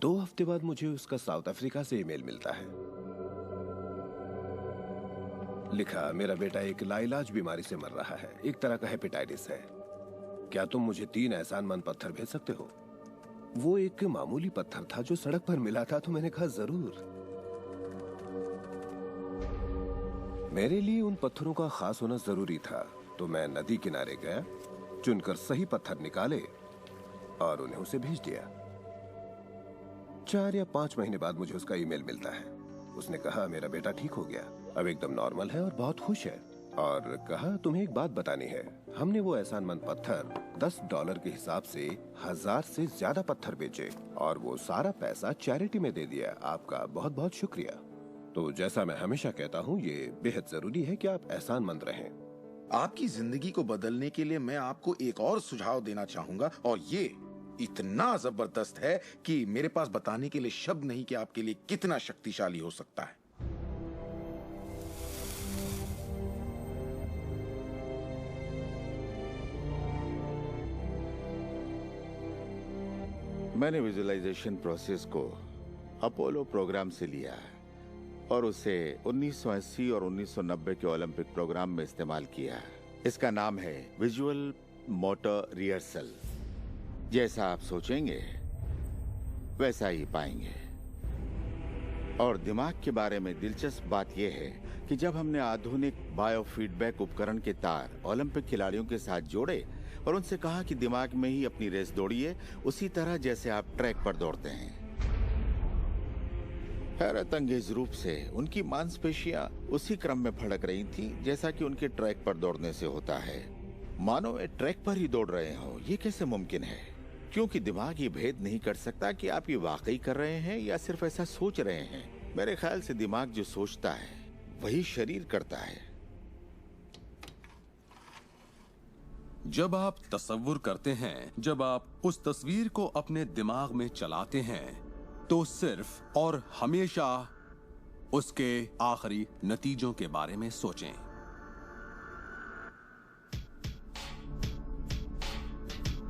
2 हफ्ते बाद मुझे उसका साउथ अफ्रीका से ईमेल मिलता है। लिखा, मेरा बेटा एक लाइलाज बीमारी से मर रहा है, एक तरह का हेपेटाइटिस है। क्या तुम मुझे 3 एहसानमंद पत्थर भेज सकते हो? वो एक मामूली पत्थर था जो सड़क पर मिला था, तो मैंने कहा जरूर। मेरे लिए उन पत्थरों का खास होना जरूरी था, तो मैं नदी किनारे गया, चुनकर सही पत्थर निकाले और उन्हें उसे भेज दिया। 4 या 5 महीने बाद मुझे उसका ईमेल मिलता है। उसने कहा मेरा बेटा ठीक हो गया, अब एकदम नॉर्मल है और बहुत खुश है। और कहा तुम्हें एक बात बतानी है, हमने वो एहसानमंद पत्थर $10 के हिसाब से 1000 से ज्यादा पत्थर बेचे और वो सारा पैसा चैरिटी में दे दिया। आपका बहुत बहुत शुक्रिया। तो जैसा मैं हमेशा कहता हूँ, ये बेहद जरूरी है कि आप एहसानमंद रहें। आपकी जिंदगी को बदलने के लिए मैं आपको एक और सुझाव देना चाहूंगा, और ये इतना जबरदस्त है कि मेरे पास बताने के लिए शब्द नहीं कि आपके लिए कितना शक्तिशाली हो सकता है। मैंने विजुअलाइजेशन प्रोसेस को अपोलो प्रोग्राम से लिया है और उसे 1980 और 1990 के ओलंपिक प्रोग्राम में इस्तेमाल किया है। इसका नाम है विजुअल मोटर रिहर्सल। जैसा आप सोचेंगे वैसा ही पाएंगे। और दिमाग के बारे में दिलचस्प बात यह है कि जब हमने आधुनिक बायोफीडबैक उपकरण के तार ओलंपिक खिलाड़ियों के साथ जोड़े और उनसे कहा कि दिमाग में ही अपनी रेस दौड़िए, उसी तरह जैसे आप ट्रैक पर दौड़ते हैं। हैरत अंगेज रूप से उनकी मांसपेशियां उसी क्रम में फड़क रही थीं जैसा कि उनके ट्रैक पर दौड़ने से होता है। मानो वे ट्रैक पर ही दौड़ रहे हो। ये कैसे मुमकिन है? क्योंकि दिमाग ये भेद नहीं कर सकता कि आप ये वाकई कर रहे हैं या सिर्फ ऐसा सोच रहे हैं। मेरे ख्याल से दिमाग जो सोचता है वही शरीर करता है। जब आप तसव्वुर करते हैं, जब आप उस तस्वीर को अपने दिमाग में चलाते हैं, तो सिर्फ और हमेशा उसके आखिरी नतीजों के बारे में सोचें।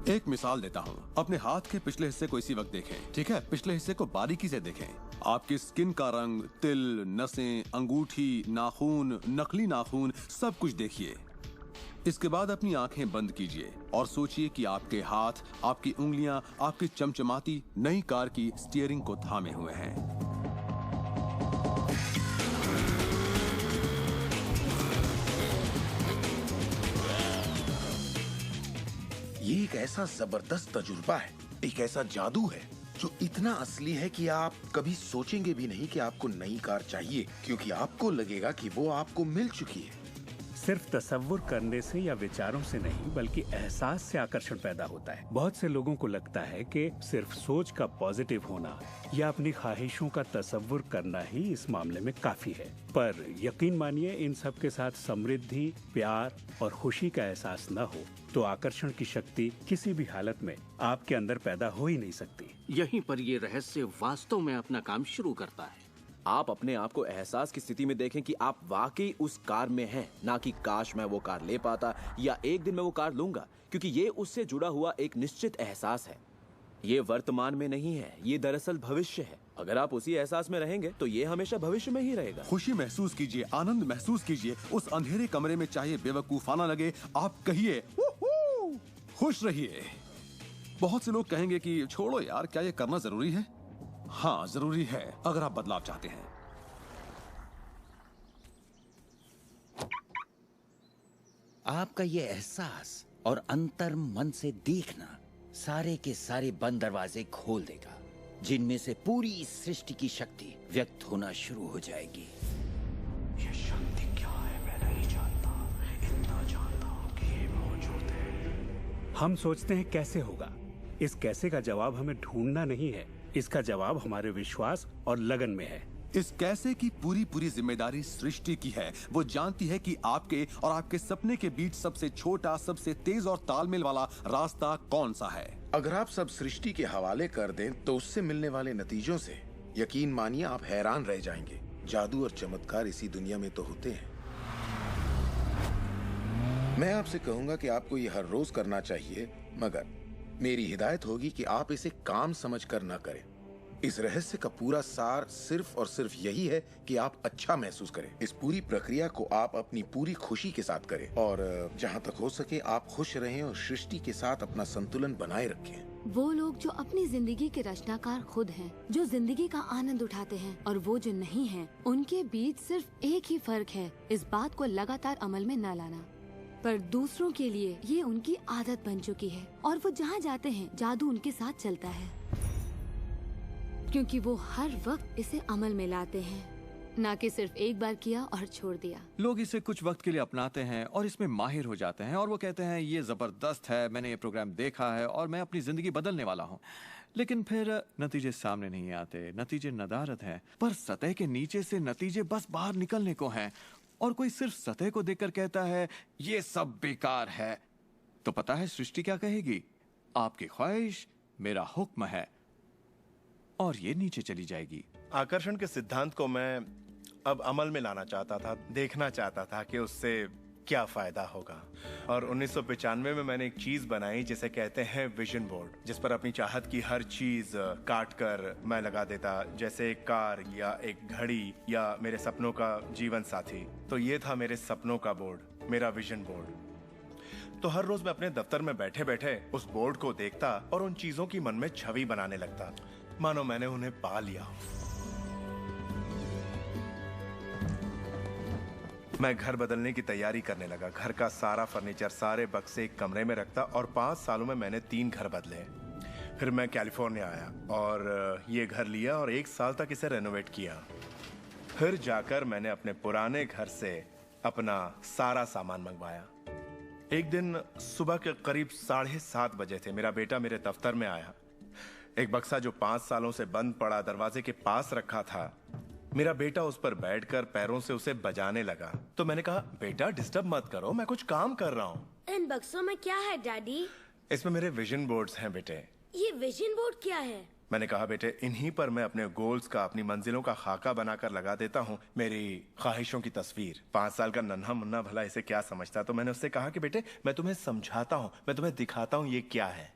एक मिसाल देता हूं। अपने हाथ के पिछले हिस्से को इसी वक्त देखें, ठीक है? पिछले हिस्से को बारीकी से देखें। आपकी स्किन का रंग, तिल, नसें, अंगूठी, नाखून, नकली नाखून, सब कुछ देखिए। इसके बाद अपनी आंखें बंद कीजिए और सोचिए कि आपके हाथ, आपकी उंगलियां, आपकी चमचमाती नई कार की स्टीयरिंग को थामे हुए हैं। ये एक ऐसा जबरदस्त तजुर्बा है, एक ऐसा जादू है जो इतना असली है कि आप कभी सोचेंगे भी नहीं कि आपको नई कार चाहिए, क्योंकि आपको लगेगा कि वो आपको मिल चुकी है। सिर्फ तसव्वुर करने से या विचारों से नहीं बल्कि एहसास से आकर्षण पैदा होता है। बहुत से लोगों को लगता है कि सिर्फ सोच का पॉजिटिव होना या अपनी ख्वाहिशों का तसव्वुर करना ही इस मामले में काफी है, पर यकीन मानिए इन सब के साथ समृद्धि, प्यार और खुशी का एहसास न हो तो आकर्षण की शक्ति किसी भी हालत में आपके अंदर पैदा हो ही नहीं सकती। यहीं पर ये रहस्य वास्तव में अपना काम शुरू करता है। आप अपने आप को एहसास की स्थिति में देखें कि आप वाकई उस कार में हैं, ना कि काश मैं वो कार ले पाता या एक दिन मैं वो कार लूंगा, क्योंकि ये उससे जुड़ा हुआ एक निश्चित एहसास है। ये वर्तमान में नहीं है, ये दरअसल भविष्य है। अगर आप उसी एहसास में रहेंगे तो ये हमेशा भविष्य में ही रहेगा। खुशी महसूस कीजिए, आनंद महसूस कीजिए। उस अंधेरे कमरे में चाहे बेवकूफाना लगे, आप कहिए वूहू, खुश रहिए। बहुत से लोग कहेंगे कि छोड़ो यार, क्या ये करना जरूरी है? हाँ, जरूरी है अगर आप बदलाव चाहते हैं। आपका ये एहसास और अंतर मन से देखना सारे के सारे बंद दरवाजे खोल देगा, जिनमें से पूरी सृष्टि की शक्ति व्यक्त होना शुरू हो जाएगी। ये शक्ति क्या है मैं नहीं जानता, इतना जानता हूं कि ये मौजूद है। हम सोचते हैं कैसे होगा। इस कैसे का जवाब हमें ढूंढना नहीं है, इसका जवाब हमारे विश्वास और लगन में है। इस कैसे की पूरी जिम्मेदारी सृष्टि की है। वो जानती है कि आपके और आपके सपने के बीच सबसे छोटा, सबसे तेज और तालमेल वाला रास्ता कौन सा है। अगर आप सब सृष्टि के हवाले कर दें तो उससे मिलने वाले नतीजों से यकीन मानिए आप हैरान रह जाएंगे। जादू और चमत्कार इसी दुनिया में तो होते हैं। मैं आपसे कहूंगा कि आपको ये हर रोज करना चाहिए, मगर मेरी हिदायत होगी कि आप इसे काम समझकर ना करें। इस रहस्य का पूरा सार सिर्फ और सिर्फ यही है कि आप अच्छा महसूस करें। इस पूरी प्रक्रिया को आप अपनी पूरी खुशी के साथ करें और जहां तक हो सके आप खुश रहें और सृष्टि के साथ अपना संतुलन बनाए रखें। वो लोग जो अपनी जिंदगी के रचनाकार खुद हैं, जो जिंदगी का आनंद उठाते हैं, और वो जो नहीं हैं, उनके बीच सिर्फ एक ही फर्क है, इस बात को लगातार अमल में न लाना। पर दूसरों के लिए ये उनकी आदत बन चुकी है और वो जहाँ जाते हैं जादू उनके साथ चलता है, क्योंकि वो हर वक्त इसे अमल में लाते हैं, ना कि सिर्फ एक बार किया और छोड़ दिया। लोग इसे कुछ वक्त के लिए अपनाते हैं और इसमें माहिर हो जाते हैं और वो कहते हैं ये जबरदस्त है, मैंने ये प्रोग्राम देखा है और मैं अपनी जिंदगी बदलने वाला हूँ। लेकिन फिर नतीजे सामने नहीं आते, नतीजे नदारद हैं। पर सतह के नीचे से नतीजे बस बाहर निकलने को हैं और कोई सिर्फ सतह को देखकर कहता है ये सब बेकार है। तो पता है सृष्टि क्या कहेगी? आपकी ख्वाहिश मेरा हुक्म है, और ये नीचे चली जाएगी। आकर्षण के सिद्धांत को मैं अब अमल में लाना चाहता था, देखना चाहता था कि उससे क्या फायदा होगा। और 1995 में मैंने एक चीज बनाई जिसे कहते हैं विजन बोर्ड, जिस पर अपनी चाहत की हर चीज काट कर मैं लगा देता, जैसे एक कार या एक घड़ी या मेरे सपनों का जीवन साथी। तो ये था मेरे सपनों का बोर्ड, मेरा विजन बोर्ड। तो हर रोज मैं अपने दफ्तर में बैठे बैठे उस बोर्ड को देखता और उन चीजों की मन में छवि बनाने लगता, मानो मैंने उन्हें पा लिया। मैं घर बदलने की तैयारी करने लगा। घर का सारा फर्नीचर, सारे बक्से एक कमरे में रखता और 5 सालों में मैंने 3 घर बदले। फिर मैं कैलिफोर्निया आया और ये घर लिया और 1 साल तक इसे रेनोवेट किया। फिर जाकर मैंने अपने पुराने घर से अपना सारा सामान मंगवाया। एक दिन सुबह के करीब 7:30 बजे थे। मेरा बेटा मेरे दफ्तर में आया। एक बक्सा जो 5 सालों से बंद पड़ा दरवाजे के पास रखा था, मेरा बेटा उस पर बैठकर पैरों से उसे बजाने लगा। तो मैंने कहा, बेटा डिस्टर्ब मत करो, मैं कुछ काम कर रहा हूँ। इन बक्सों में क्या है डैडी? इसमें मेरे विजन बोर्ड्स हैं बेटे। ये विजन बोर्ड क्या है? मैंने कहा, बेटे इन्हीं पर मैं अपने गोल्स का, अपनी मंजिलों का खाका बनाकर लगा देता हूँ, मेरी ख्वाहिशों की तस्वीर। 5 साल का नन्हा मुन्ना भला इसे क्या समझता। तो मैंने उससे कहा कि बेटे मैं तुम्हें समझाता हूँ, मैं तुम्हें दिखाता हूँ ये क्या है।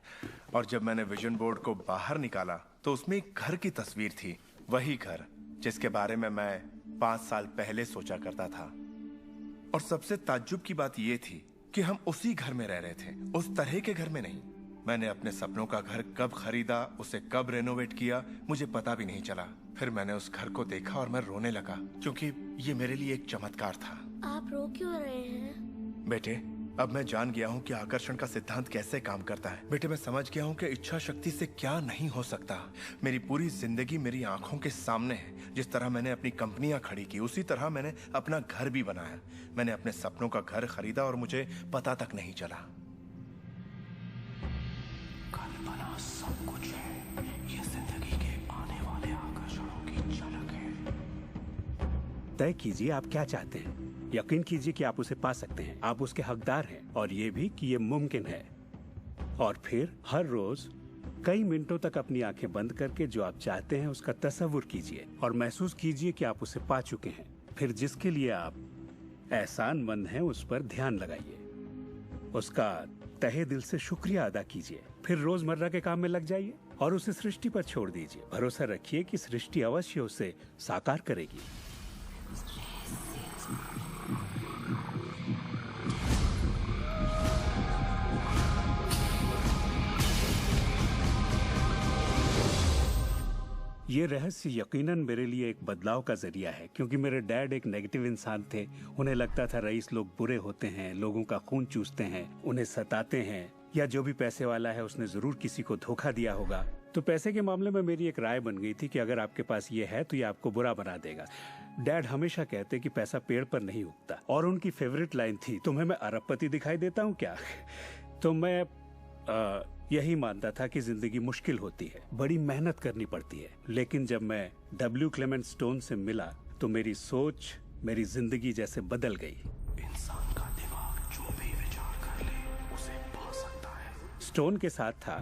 और जब मैंने विजन बोर्ड को बाहर निकाला तो उसमें एक घर की तस्वीर थी, वही घर जिसके बारे में मैं 5 साल पहले सोचा करता था। और सबसे ताज्जुब की बात यह थी कि हम उसी घर में रह रहे थे, उस तरह के घर में नहीं। मैंने अपने सपनों का घर कब खरीदा, उसे कब रेनोवेट किया, मुझे पता भी नहीं चला। फिर मैंने उस घर को देखा और मैं रोने लगा, क्योंकि ये मेरे लिए एक चमत्कार था। आप रो क्यों रहे हैं? बेटे अब मैं जान गया हूँ कि आकर्षण का सिद्धांत कैसे काम करता है। बेटे, मैं समझ गया हूँ कि इच्छा शक्ति से क्या नहीं हो सकता। मेरी पूरी जिंदगी मेरी आंखों के सामने है। जिस तरह मैंने अपनी कंपनियां खड़ी की, उसी तरह मैंने अपना घर भी बनाया। मैंने अपने सपनों का घर खरीदा और मुझे पता तक नहीं चला। कल्पना सब कुछ है। ये जिंदगी के आने वाले आकर्षणों की झलक है। तय कीजिए आप क्या चाहते हैं। यकीन कीजिए कि आप उसे पा सकते हैं। आप उसके हकदार हैं और ये भी कि ये मुमकिन है। और फिर हर रोज कई मिनटों तक अपनी आंखें बंद करके जो आप चाहते हैं उसका तस्वुर कीजिए और महसूस कीजिए कि आप उसे पा चुके हैं। फिर जिसके लिए आप एहसानमंद हैं उस पर ध्यान लगाइए, उसका तहे दिल से शुक्रिया अदा कीजिए। फिर रोजमर्रा के काम में लग जाइए और उसे सृष्टि पर छोड़ दीजिए। भरोसा रखिए कि सृष्टि अवश्य उसे साकार करेगी। ये रहस्य यकीनन मेरे लिए एक बदलाव का जरिया है, क्योंकि मेरे डैड एक नेगेटिव इंसान थे। उन्हें लगता था रईस लोग बुरे होते हैं, लोगों का खून चूसते हैं, उन्हें सताते हैं, या जो भी पैसे वाला है उसने जरूर किसी को धोखा दिया होगा। तो पैसे के मामले में मेरी एक राय बन गई थी कि अगर आपके पास ये है तो ये आपको बुरा बना देगा। डैड हमेशा कहते कि पैसा पेड़ पर नहीं उगता, और उनकी फेवरेट लाइन थी, तुम्हें मैं अरबपति दिखाई देता हूँ क्या? तो मैं यही मानता था कि जिंदगी मुश्किल होती है, बड़ी मेहनत करनी पड़ती है। लेकिन जब मैं W. क्लेमेंट स्टोन से मिला तो मेरी सोच, मेरी जिंदगी जैसे बदल गई। इंसान का दिमाग जो भी विचार कर ले उसे पा सकता है। स्टोन के साथ था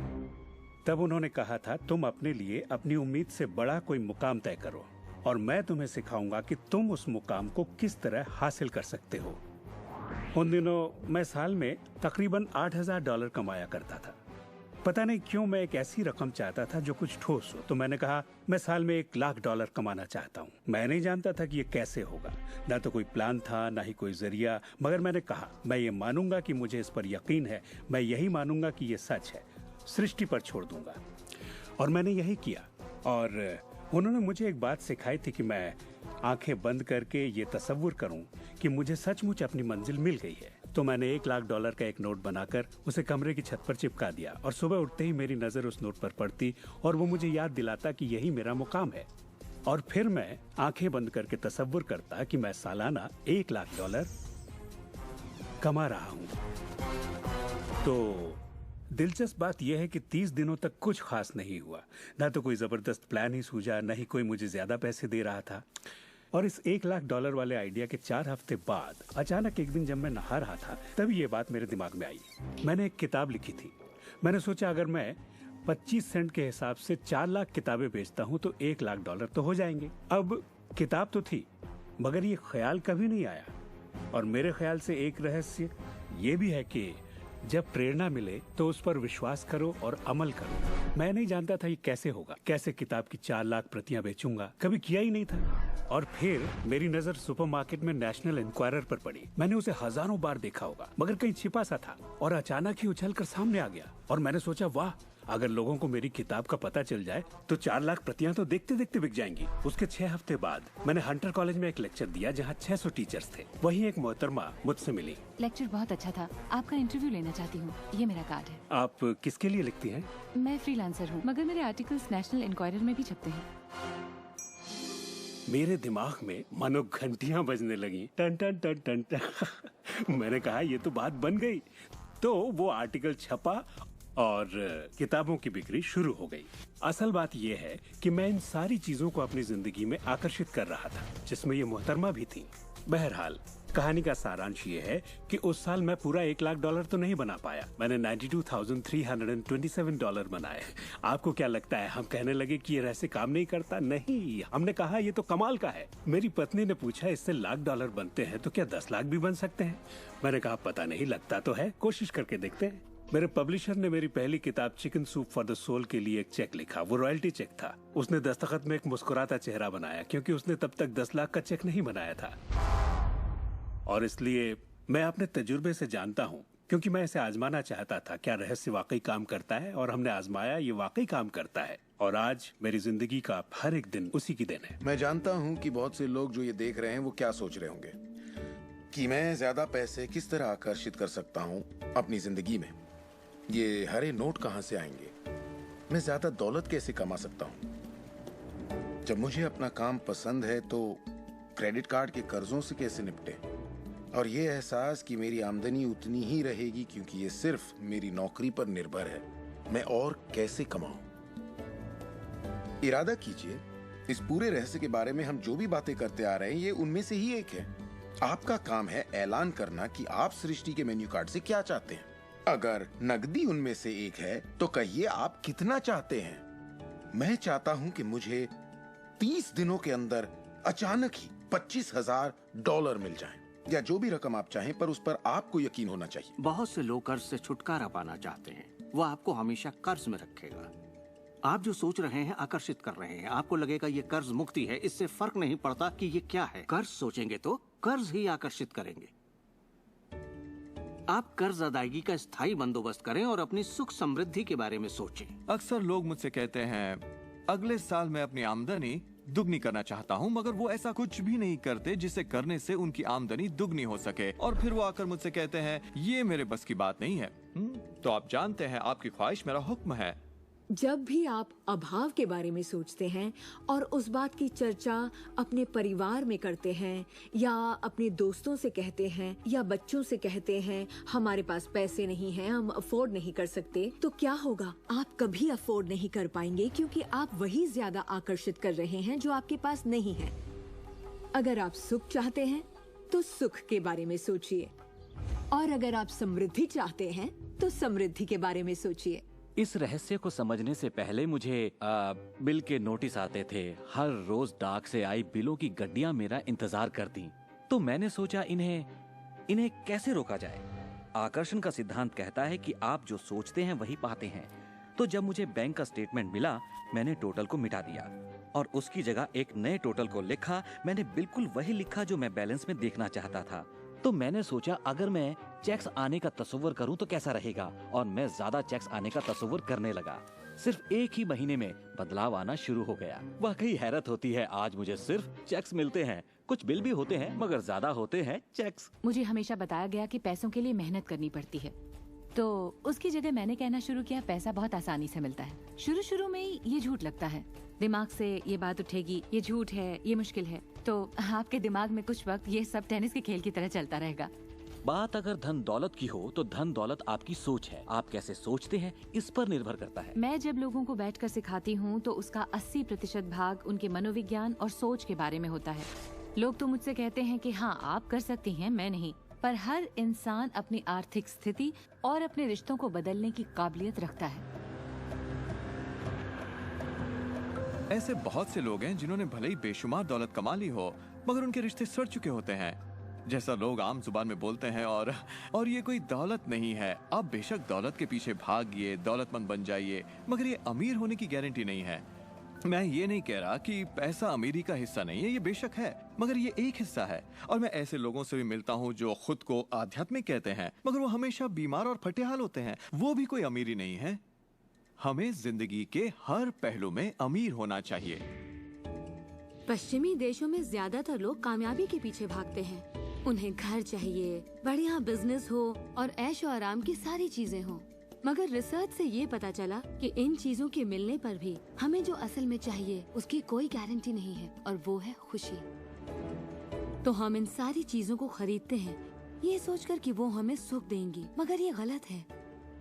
तब उन्होंने कहा था, तुम अपने लिए अपनी उम्मीद से बड़ा कोई मुकाम तय करो और मैं तुम्हें सिखाऊंगा कि तुम उस मुकाम को किस तरह हासिल कर सकते हो। उन दिनों मैं साल में तकरीबन $8,000 कमाया करता था। पता नहीं क्यों मैं एक ऐसी रकम चाहता था जो कुछ ठोस हो। तो मैंने कहा मैं साल में $1,00,000 कमाना चाहता हूँ। मैं नहीं जानता था कि ये कैसे होगा, ना तो कोई प्लान था ना ही कोई जरिया, मगर मैंने कहा मैं ये मानूंगा कि मुझे इस पर यकीन है, मैं यही मानूंगा कि ये सच है, सृष्टि पर छोड़ दूंगा। और मैंने यही किया। और उन्होंने मुझे एक बात सिखाई थी कि मैं आंखें बंद करके ये तस्वुर करूं कि मुझे सचमुच अपनी मंजिल मिल गई है। तो मैंने $1,00,000 का एक नोट बनाकर उसे कमरे की छत पर चिपका दिया और सुबह उठते ही मेरी नजर उस नोट पर पड़ती और वो मुझे याद दिलाता कि यही मेरा मुकाम है। और फिर मैं आंखें बंद करके तस्वुर करता कि मैं सालाना $1,00,000 कमा रहा हूं। तो दिलचस्प बात यह है कि 30 दिनों तक कुछ खास नहीं हुआ। ना तो कोई जबरदस्त प्लान ही सूझा, ना ही कोई मुझे ज्यादा पैसे दे रहा था। और इस $1,00,000 वाले आइडिया के 4 हफ्ते बाद अचानक एक दिन जब मैं नहा रहा था तभी ये बात मेरे दिमाग में आई। मैंने एक किताब लिखी थी। मैंने सोचा अगर मैं 25 सेंट के हिसाब से 4 लाख किताबें बेचता हूँ तो $1,00,000 तो हो जाएंगे। अब किताब तो थी मगर ये ख्याल कभी नहीं आया। और मेरे ख्याल से एक रहस्य ये भी है कि जब प्रेरणा मिले तो उस पर विश्वास करो और अमल करो। मैं नहीं जानता था ये कैसे होगा, कैसे किताब की 4 लाख प्रतियां बेचूंगा, कभी किया ही नहीं था। और फिर मेरी नजर सुपरमार्केट में नेशनल इंक्वायरर पर पड़ी। मैंने उसे हजारों बार देखा होगा मगर कहीं छिपा सा था और अचानक ही उछलकर सामने आ गया। और मैंने सोचा वाह, अगर लोगों को मेरी किताब का पता चल जाए तो 4 लाख प्रतियां तो देखते देखते बिक जाएंगी। उसके 6 हफ्ते बाद मैंने हंटर कॉलेज में एक लेक्चर दिया जहां 600 टीचर्स थे। वहीं एक मोहतरमा मुझसे मिली। लेक्चर बहुत अच्छा था, आपका इंटरव्यू लेना चाहती हूँ, ये मेरा कार्ड है। आप किसके लिए लिखती हैं? मैं फ्रीलांसर हूँ मगर मेरे आर्टिकल्स नेशनल इंक्वायरर में भी छपते हैं। मेरे दिमाग में मानो घंटियां बजने लगी, टन टन टन टन टन। मैंने कहा ये तो बात बन गई। तो वो आर्टिकल छपा और किताबों की बिक्री शुरू हो गई। असल बात यह है कि मैं इन सारी चीजों को अपनी जिंदगी में आकर्षित कर रहा था जिसमें ये मोहतरमा भी थी। बहरहाल कहानी का सारांश ये है कि उस साल मैं पूरा $1,00,000 तो नहीं बना पाया। मैंने $92,327 बनाए। आपको क्या लगता है हम कहने लगे कि ये रहस्य काम नहीं करता? नहीं, हमने कहा ये तो कमाल का है। मेरी पत्नी ने पूछा इससे $1,00,000 बनते हैं तो क्या 10 लाख भी बन सकते हैं? मैंने कहा पता नहीं, लगता तो है, कोशिश करके देखते हैं। मेरे पब्लिशर ने मेरी पहली किताब chicken soup for the soul के लिए एक चेक लिखा। वो रॉयल्टी चेक था। उसने दस्तखत में एक मुस्कुराता चेहरा बनाया क्योंकि उसने तब तक 10 लाख का चेक नहीं बनाया था। और इसलिए मैं अपने तजुर्बे से जानता हूँ, क्योंकि मैं इसे आजमाना चाहता था क्या रहस्य वाकई काम करता है, और हमने आजमाया, ये वाकई काम करता है। और आज मेरी जिंदगी का हर एक दिन उसी की देन है। मैं जानता हूँ कि बहुत से लोग जो ये देख रहे हैं वो क्या सोच रहे होंगे। कि मैं ज्यादा पैसे किस तरह आकर्षित कर सकता हूँ अपनी जिंदगी में। ये हरे नोट कहाँ से आएंगे? मैं ज्यादा दौलत कैसे कमा सकता हूँ? जब मुझे अपना काम पसंद है तो क्रेडिट कार्ड के कर्जों से कैसे निपटे? और ये एहसास कि मेरी आमदनी उतनी ही रहेगी क्योंकि ये सिर्फ मेरी नौकरी पर निर्भर है, मैं और कैसे कमाऊं? इरादा कीजिए, इस पूरे रहस्य के बारे में हम जो भी बातें करते आ रहे हैं ये उनमें से ही एक है। आपका काम है ऐलान करना कि आप सृष्टि के मेन्यू कार्ड से क्या चाहते हैं। अगर नकदी उनमें से एक है तो कहिए आप कितना चाहते हैं। मैं चाहता हूं कि मुझे 30 दिनों के अंदर अचानक ही $25,000 मिल जाएं, या जो भी रकम आप चाहें, पर उस पर आपको यकीन होना चाहिए। बहुत से लोग कर्ज से छुटकारा पाना चाहते हैं, वो आपको हमेशा कर्ज में रखेगा। आप जो सोच रहे हैं आकर्षित कर रहे हैं, आपको लगेगा ये कर्ज मुक्ति है, इससे फर्क नहीं पड़ता कि ये क्या है। कर्ज सोचेंगे तो कर्ज ही आकर्षित करेंगे। आप कर्ज अदायगी का स्थायी बंदोबस्त करें और अपनी सुख समृद्धि के बारे में सोचें। अक्सर लोग मुझसे कहते हैं अगले साल मैं अपनी आमदनी दुगनी करना चाहता हूं, मगर वो ऐसा कुछ भी नहीं करते जिसे करने से उनकी आमदनी दुगनी हो सके। और फिर वो आकर मुझसे कहते हैं ये मेरे बस की बात नहीं है। तो आप जानते हैं आपकी ख्वाहिश मेरा हुक्म है। जब भी आप अभाव के बारे में सोचते हैं और उस बात की चर्चा अपने परिवार में करते हैं या अपने दोस्तों से कहते हैं या बच्चों से कहते हैं हमारे पास पैसे नहीं हैं, हम अफोर्ड नहीं कर सकते, तो क्या होगा? आप कभी अफोर्ड नहीं कर पाएंगे क्योंकि आप वही ज्यादा आकर्षित कर रहे हैं जो आपके पास नहीं है। अगर आप सुख चाहते हैं तो सुख के बारे में सोचिए, और अगर आप समृद्धि चाहते हैं तो समृद्धि के बारे में सोचिए। इस रहस्य को समझने से पहले मुझे बिल के नोटिस आते थे। हर रोज डाक से आई बिलों की गड्डियां मेरा इंतजार करती। तो मैंने सोचा इन्हें कैसे रोका जाए। आकर्षण का सिद्धांत कहता है कि आप जो सोचते हैं वही पाते हैं। तो जब मुझे बैंक का स्टेटमेंट मिला, मैंने टोटल को मिटा दिया और उसकी जगह एक नए टोटल को लिखा। मैंने बिल्कुल वही लिखा जो मैं बैलेंस में देखना चाहता था। तो मैंने सोचा अगर मैं चेक्स आने का तस्वीर करूं तो कैसा रहेगा, और मैं ज्यादा चेक्स आने का तस्वीर करने लगा। सिर्फ एक ही महीने में बदलाव आना शुरू हो गया। वाकई हैरत होती है, आज मुझे सिर्फ चेक्स मिलते हैं। कुछ बिल भी होते हैं मगर ज्यादा होते हैं चेक्स। मुझे हमेशा बताया गया कि पैसों के लिए मेहनत करनी पड़ती है, तो उसकी जगह मैंने कहना शुरू किया पैसा बहुत आसानी से मिलता है। शुरू में ये झूठ लगता है, दिमाग से ये बात उठेगी ये झूठ है, ये मुश्किल है, तो आपके दिमाग में कुछ वक्त ये सब टेनिस के खेल की तरह चलता रहेगा। बात अगर धन दौलत की हो तो धन दौलत आपकी सोच है। आप कैसे सोचते हैं इस पर निर्भर करता है। मैं जब लोगों को बैठकर सिखाती हूँ तो उसका 80% भाग उनके मनोविज्ञान और सोच के बारे में होता है। लोग तो मुझसे कहते हैं कि हाँ आप कर सकती हैं, मैं नहीं। पर हर इंसान अपनी आर्थिक स्थिति और अपने रिश्तों को बदलने की काबिलियत रखता है। ऐसे बहुत से लोग हैं जिन्होंने भले ही बेशुमार दौलत कमा ली हो मगर उनके रिश्ते सड़ चुके होते हैं, जैसा लोग आम जुबान में बोलते हैं। और ये कोई दौलत नहीं है। आप बेशक दौलत के पीछे भागिए, दौलतमंद बन जाइए, मगर ये अमीर होने की गारंटी नहीं है। मैं ये नहीं कह रहा कि पैसा अमीरी का हिस्सा नहीं है, ये बेशक है, मगर ये एक हिस्सा है। और मैं ऐसे लोगों से भी मिलता हूँ जो खुद को आध्यात्मिक कहते हैं मगर वो हमेशा बीमार और फटेहाल होते हैं। वो भी कोई अमीरी नहीं है। हमें जिंदगी के हर पहलू में अमीर होना चाहिए। पश्चिमी देशों में ज्यादातर लोग कामयाबी के पीछे भागते हैं। उन्हें घर चाहिए, बढ़िया बिजनेस हो और ऐशो आराम की सारी चीजें हो। मगर रिसर्च से ये पता चला कि इन चीजों के मिलने पर भी हमें जो असल में चाहिए उसकी कोई गारंटी नहीं है, और वो है खुशी। तो हम इन सारी चीजों को खरीदते हैं ये सोचकर कि वो हमें सुख देंगी, मगर ये गलत है।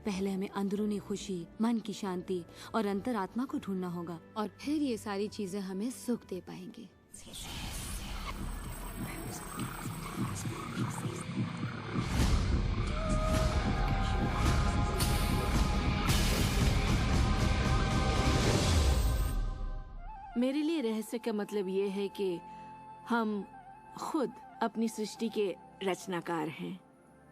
पहले हमें अंदरूनी खुशी, मन की शांति और अंतरात्मा को ढूंढना होगा, और फिर ये सारी चीजें हमें सुख दे पाएंगी। मेरे लिए रहस्य का मतलब ये है कि हम खुद अपनी सृष्टि के रचनाकार हैं,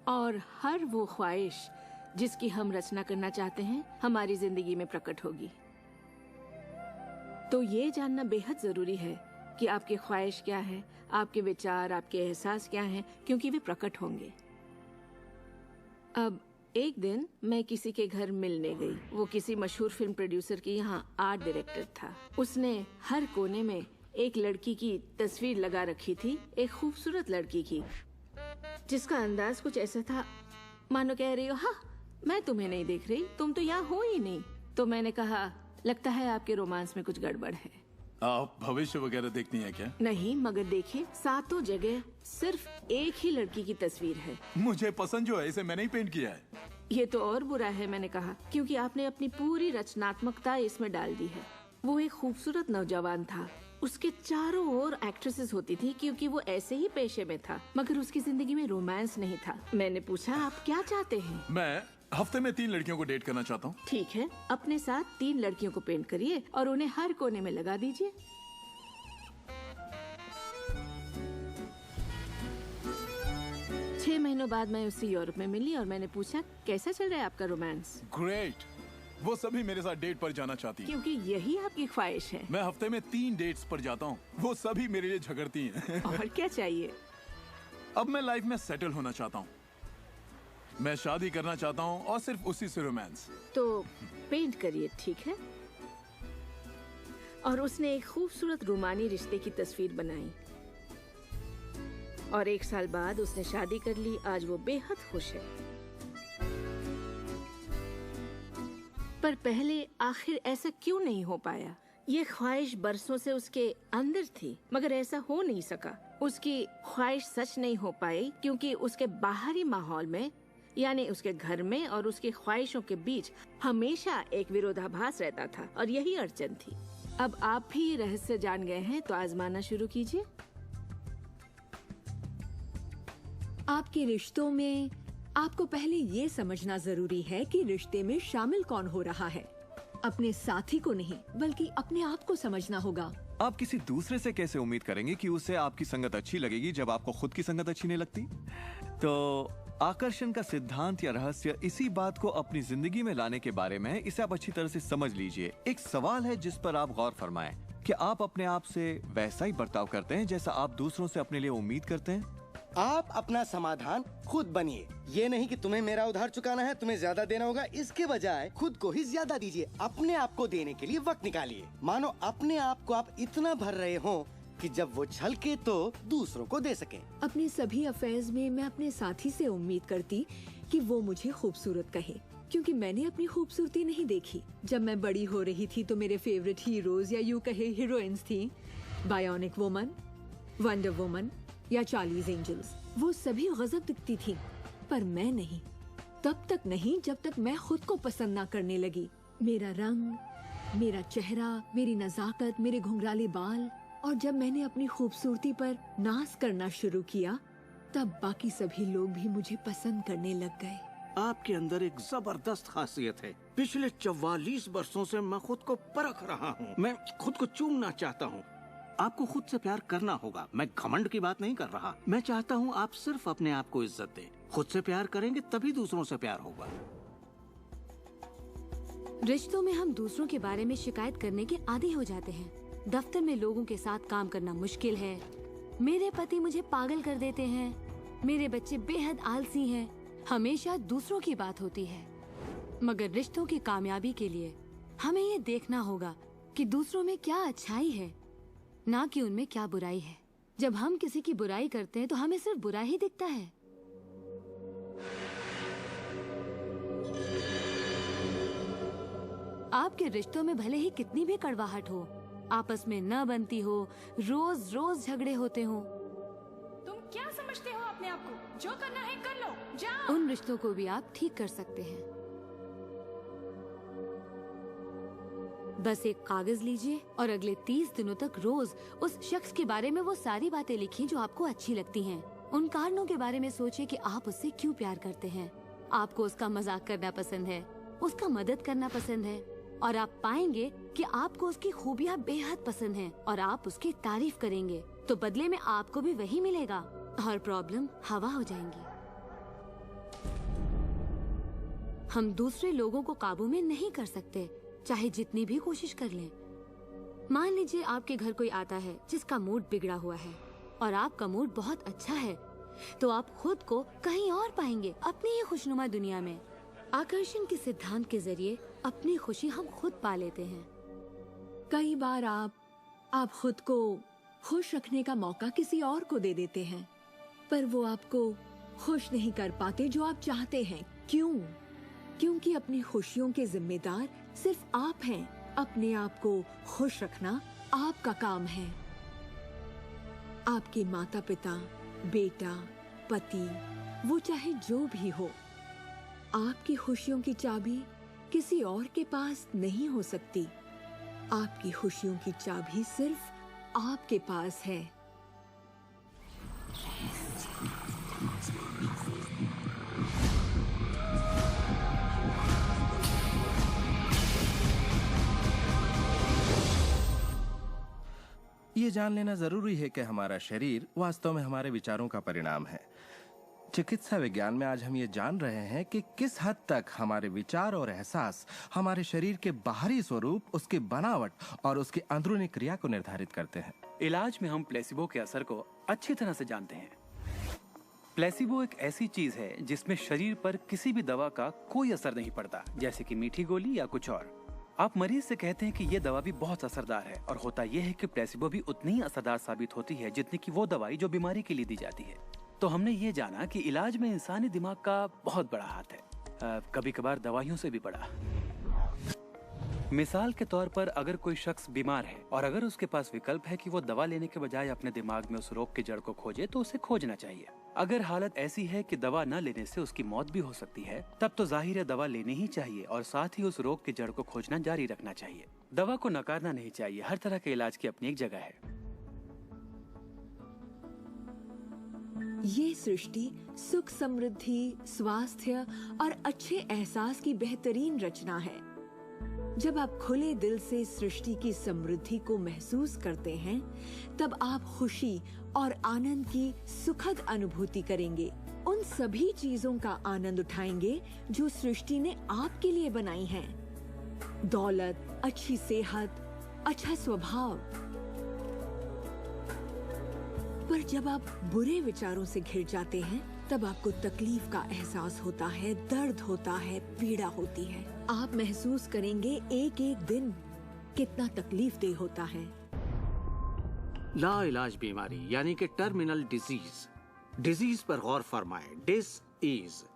और हर वो ख्वाहिश जिसकी हम रचना करना चाहते हैं हमारी जिंदगी में प्रकट होगी। तो ये जानना बेहद जरूरी है कि आपकी ख्वाहिश क्या है, आपके विचार, आपके एहसास क्या हैं, क्योंकि वे प्रकट होंगे। अब एक दिन मैं किसी के घर मिलने गई। वो किसी मशहूर फिल्म प्रोड्यूसर की यहाँ आर्ट डायरेक्टर था। उसने हर कोने में एक लड़की की तस्वीर लगा रखी थी, एक खूबसूरत लड़की की। जिसका अंदाज कुछ ऐसा था मानो कह रही हो, हाँ मैं तुम्हें नहीं देख रही, तुम तो यहाँ हो ही नहीं। तो मैंने कहा, लगता है आपके रोमांस में कुछ गड़बड़ है। आप भविष्य वगैरह देखती हैं क्या? नहीं, मगर देखिए सातों जगह सिर्फ एक ही लड़की की तस्वीर है। मुझे पसंद जो है इसे मैंने ही पेंट किया है। ये तो और बुरा है, मैंने कहा, क्योंकि आपने अपनी पूरी रचनात्मकता इसमें डाल दी है। वो एक खूबसूरत नौजवान था, उसके चारों ओर एक्ट्रेसेस होती थी क्योंकि वो ऐसे ही पेशे में था, मगर उसकी जिंदगी में रोमांस नहीं था। मैंने पूछा, आप क्या चाहते हैं? मैं हफ्ते में 3 लड़कियों को डेट करना चाहता हूँ। ठीक है, अपने साथ 3 लड़कियों को पेंट करिए और उन्हें हर कोने में लगा दीजिए। छह महीनों बाद मैं उससे यूरोप में मिली और मैंने पूछा, कैसा चल रहा है आपका रोमांस? ग्रेट। वो सभी मेरे साथ डेट पर जाना चाहती हैं। क्योंकि यही आपकी ख्वाहिश है। मैं हफ्ते में 3 डेट्स पर जाता हूँ, वो सभी मेरे लिए झगड़ती हैं। और क्या चाहिए? अब मैं लाइफ में सेटल होना चाहता हूँ, मैं शादी करना चाहता हूँ और सिर्फ उसी से रोमांस। तो पेंट करिए, ठीक है? और उसने एक खूबसूरत रोमानी रिश्ते की तस्वीर बनाई और 1 साल बाद उसने शादी कर ली। आज वो बेहद खुश है। पर पहले आखिर ऐसा क्यों नहीं हो पाया? ये ख्वाहिश बरसों से उसके अंदर थी, मगर ऐसा हो नहीं सका। उसकी ख्वाहिश सच नहीं हो पाई क्योंकि उसके बाहरी माहौल में, यानी उसके घर में और उसकी ख्वाहिशों के बीच हमेशा एक विरोधाभास रहता था और यही अड़चन थी। अब आप भी ये रहस्य जान गए हैं तो आजमाना शुरू कीजिए। आपके रिश्तों में आपको पहले ये समझना जरूरी है कि रिश्ते में शामिल कौन हो रहा है। अपने साथी को नहीं, बल्कि अपने आप को समझना होगा। आप किसी दूसरे से कैसे उम्मीद करेंगे कि उसे आपकी संगत अच्छी लगेगी जब आपको खुद की संगत अच्छी नहीं लगती? तो आकर्षण का सिद्धांत या रहस्य इसी बात को अपनी जिंदगी में लाने के बारे में है। इसे आप अच्छी तरह से समझ लीजिए। एक सवाल है जिस पर आप गौर फरमाएं कि आप अपने आप से वैसा ही बर्ताव करते हैं जैसा आप दूसरों से अपने लिए उम्मीद करते हैं। आप अपना समाधान खुद बनिए। ये नहीं कि तुम्हें मेरा उधार चुकाना है, तुम्हें ज्यादा देना होगा। इसके बजाय खुद को ही ज्यादा दीजिए। अपने आप को देने के लिए वक्त निकालिए। मानो अपने आप को आप इतना भर रहे हो कि जब वो छलके तो दूसरों को दे सके। अपने सभी अफेयर्स में मैं अपने साथी से उम्मीद करती कि वो मुझे खूबसूरत कहे, क्योंकि मैंने अपनी खूबसूरती नहीं देखी। जब मैं बड़ी हो रही थी तो मेरे फेवरेट हीरोज या यूँ कहे हीरोइंस थी, बायोनिक वुमन, वंडर वुमन या चार्लीज एंजल्स। वो सभी गजब दिखती थी, पर मैं नहीं। तब तक नहीं जब तक मैं खुद को पसंद ना करने लगी। मेरा रंग, मेरा चेहरा, मेरी नजाकत, मेरे घुंघराले बाल। और जब मैंने अपनी खूबसूरती पर नाज करना शुरू किया, तब बाकी सभी लोग भी मुझे पसंद करने लग गए। आपके अंदर एक जबरदस्त खासियत है। पिछले 44 वर्षों से मैं खुद को परख रहा हूँ। मैं खुद को चूमना चाहता हूँ। आपको खुद से प्यार करना होगा। मैं घमंड की बात नहीं कर रहा। मैं चाहता हूँ आप सिर्फ अपने आप को इज्जत दें। खुद से प्यार करेंगे तभी दूसरों से प्यार होगा। रिश्तों में हम दूसरों के बारे में शिकायत करने के आदी हो जाते हैं। दफ्तर में लोगों के साथ काम करना मुश्किल है। मेरे पति मुझे पागल कर देते हैं। मेरे बच्चे बेहद आलसी हैं। हमेशा दूसरों की बात होती है। मगर रिश्तों की कामयाबी के लिए हमें ये देखना होगा कि दूसरों में क्या अच्छाई है, ना कि उनमें क्या बुराई है। जब हम किसी की बुराई करते हैं तो हमें सिर्फ बुरा ही दिखता है। आपके रिश्तों में भले ही कितनी भी कड़वाहट हो, आपस में न बनती हो, रोज रोज झगड़े होते हो, तुम क्या समझते हो अपने आप को? जो करना है कर लो, जाओ। उन रिश्तों को भी आप ठीक कर सकते हैं। बस एक कागज लीजिए और अगले 30 दिनों तक रोज उस शख्स के बारे में वो सारी बातें लिखिए जो आपको अच्छी लगती हैं। उन कारणों के बारे में सोचिए कि आप उससे क्यों प्यार करते हैं। आपको उसका मजाक करना पसंद है, उसका मदद करना पसंद है, और आप पाएंगे कि आपको उसकी खूबियाँ बेहद पसंद हैं और आप उसकी तारीफ करेंगे तो बदले में आपको भी वही मिलेगा और प्रॉब्लम हवा हो जाएंगी। हम दूसरे लोगों को काबू में नहीं कर सकते, चाहे जितनी भी कोशिश कर लें। मान लीजिए आपके घर कोई आता है जिसका मूड बिगड़ा हुआ है और आपका मूड बहुत अच्छा है, तो आप खुद को कहीं और पाएंगे, अपनी ही खुशनुमा दुनिया में। आकर्षण के सिद्धांत के जरिए अपनी खुशी हम खुद पा लेते हैं। कई बार आप खुद को खुश रखने का मौका किसी और को दे देते हैं, पर वो आपको खुश नहीं कर पाते जो आप चाहते हैं। क्यों? क्योंकि अपनी खुशियों के जिम्मेदार सिर्फ आप हैं। अपने आप को खुश रखना आपका काम है। आपके माता पिता, बेटा, पति, वो चाहे जो भी हो, आपकी खुशियों की चाबी किसी और के पास नहीं हो सकती। आपकी खुशियों की चाबी सिर्फ आपके पास है। ये जान लेना जरूरी है कि हमारा शरीर वास्तव में हमारे विचारों का परिणाम है। चिकित्सा विज्ञान में आज हम ये जान रहे हैं कि किस हद तक हमारे विचार और एहसास हमारे शरीर के बाहरी स्वरूप, उसकी बनावट और उसकी अंदरूनी क्रिया को निर्धारित करते हैं। इलाज में हम प्लेसिबो के असर को अच्छी तरह से जानते हैं। प्लेसिबो एक ऐसी चीज है जिसमें शरीर पर किसी भी दवा का कोई असर नहीं पड़ता, जैसे कि मीठी गोली या कुछ और। आप मरीज से कहते हैं कि ये दवा भी बहुत असरदार है, और होता यह है कि प्लेसिबो भी उतनी ही असरदार साबित होती है जितनी कि वो दवाई जो बीमारी के लिए दी जाती है। तो हमने ये जाना कि इलाज में इंसानी दिमाग का बहुत बड़ा हाथ है, कभी कभार दवाइयों से भी बड़ा। मिसाल के तौर पर अगर कोई शख्स बीमार है और अगर उसके पास विकल्प है कि वो दवा लेने के बजाय अपने दिमाग में उस रोग की जड़ को खोजे, तो उसे खोजना चाहिए। अगर हालत ऐसी है कि दवा न लेने से उसकी मौत भी हो सकती है, तब तो जाहिर है दवा लेनी ही चाहिए और साथ ही उस रोग की जड़ को खोजना जारी रखना चाहिए। दवा को नकारना नहीं चाहिए। हर तरह के इलाज की अपनी एक जगह है। ये सृष्टि सुख, समृद्धि, स्वास्थ्य और अच्छे एहसास की बेहतरीन रचना है। जब आप खुले दिल से सृष्टि की समृद्धि को महसूस करते हैं, तब आप खुशी और आनंद की सुखद अनुभूति करेंगे। उन सभी चीजों का आनंद उठाएंगे जो सृष्टि ने आपके लिए बनाई हैं। दौलत, अच्छी सेहत, अच्छा स्वभाव। पर जब आप बुरे विचारों से घिर जाते हैं, तब आपको तकलीफ का एहसास होता है, दर्द होता है, पीड़ा होती है। आप महसूस करेंगे एक एक दिन कितना तकलीफदेह होता है। लाइलाज बीमारी यानी कि टर्मिनल डिजीज पर गौर फरमाएं। डिस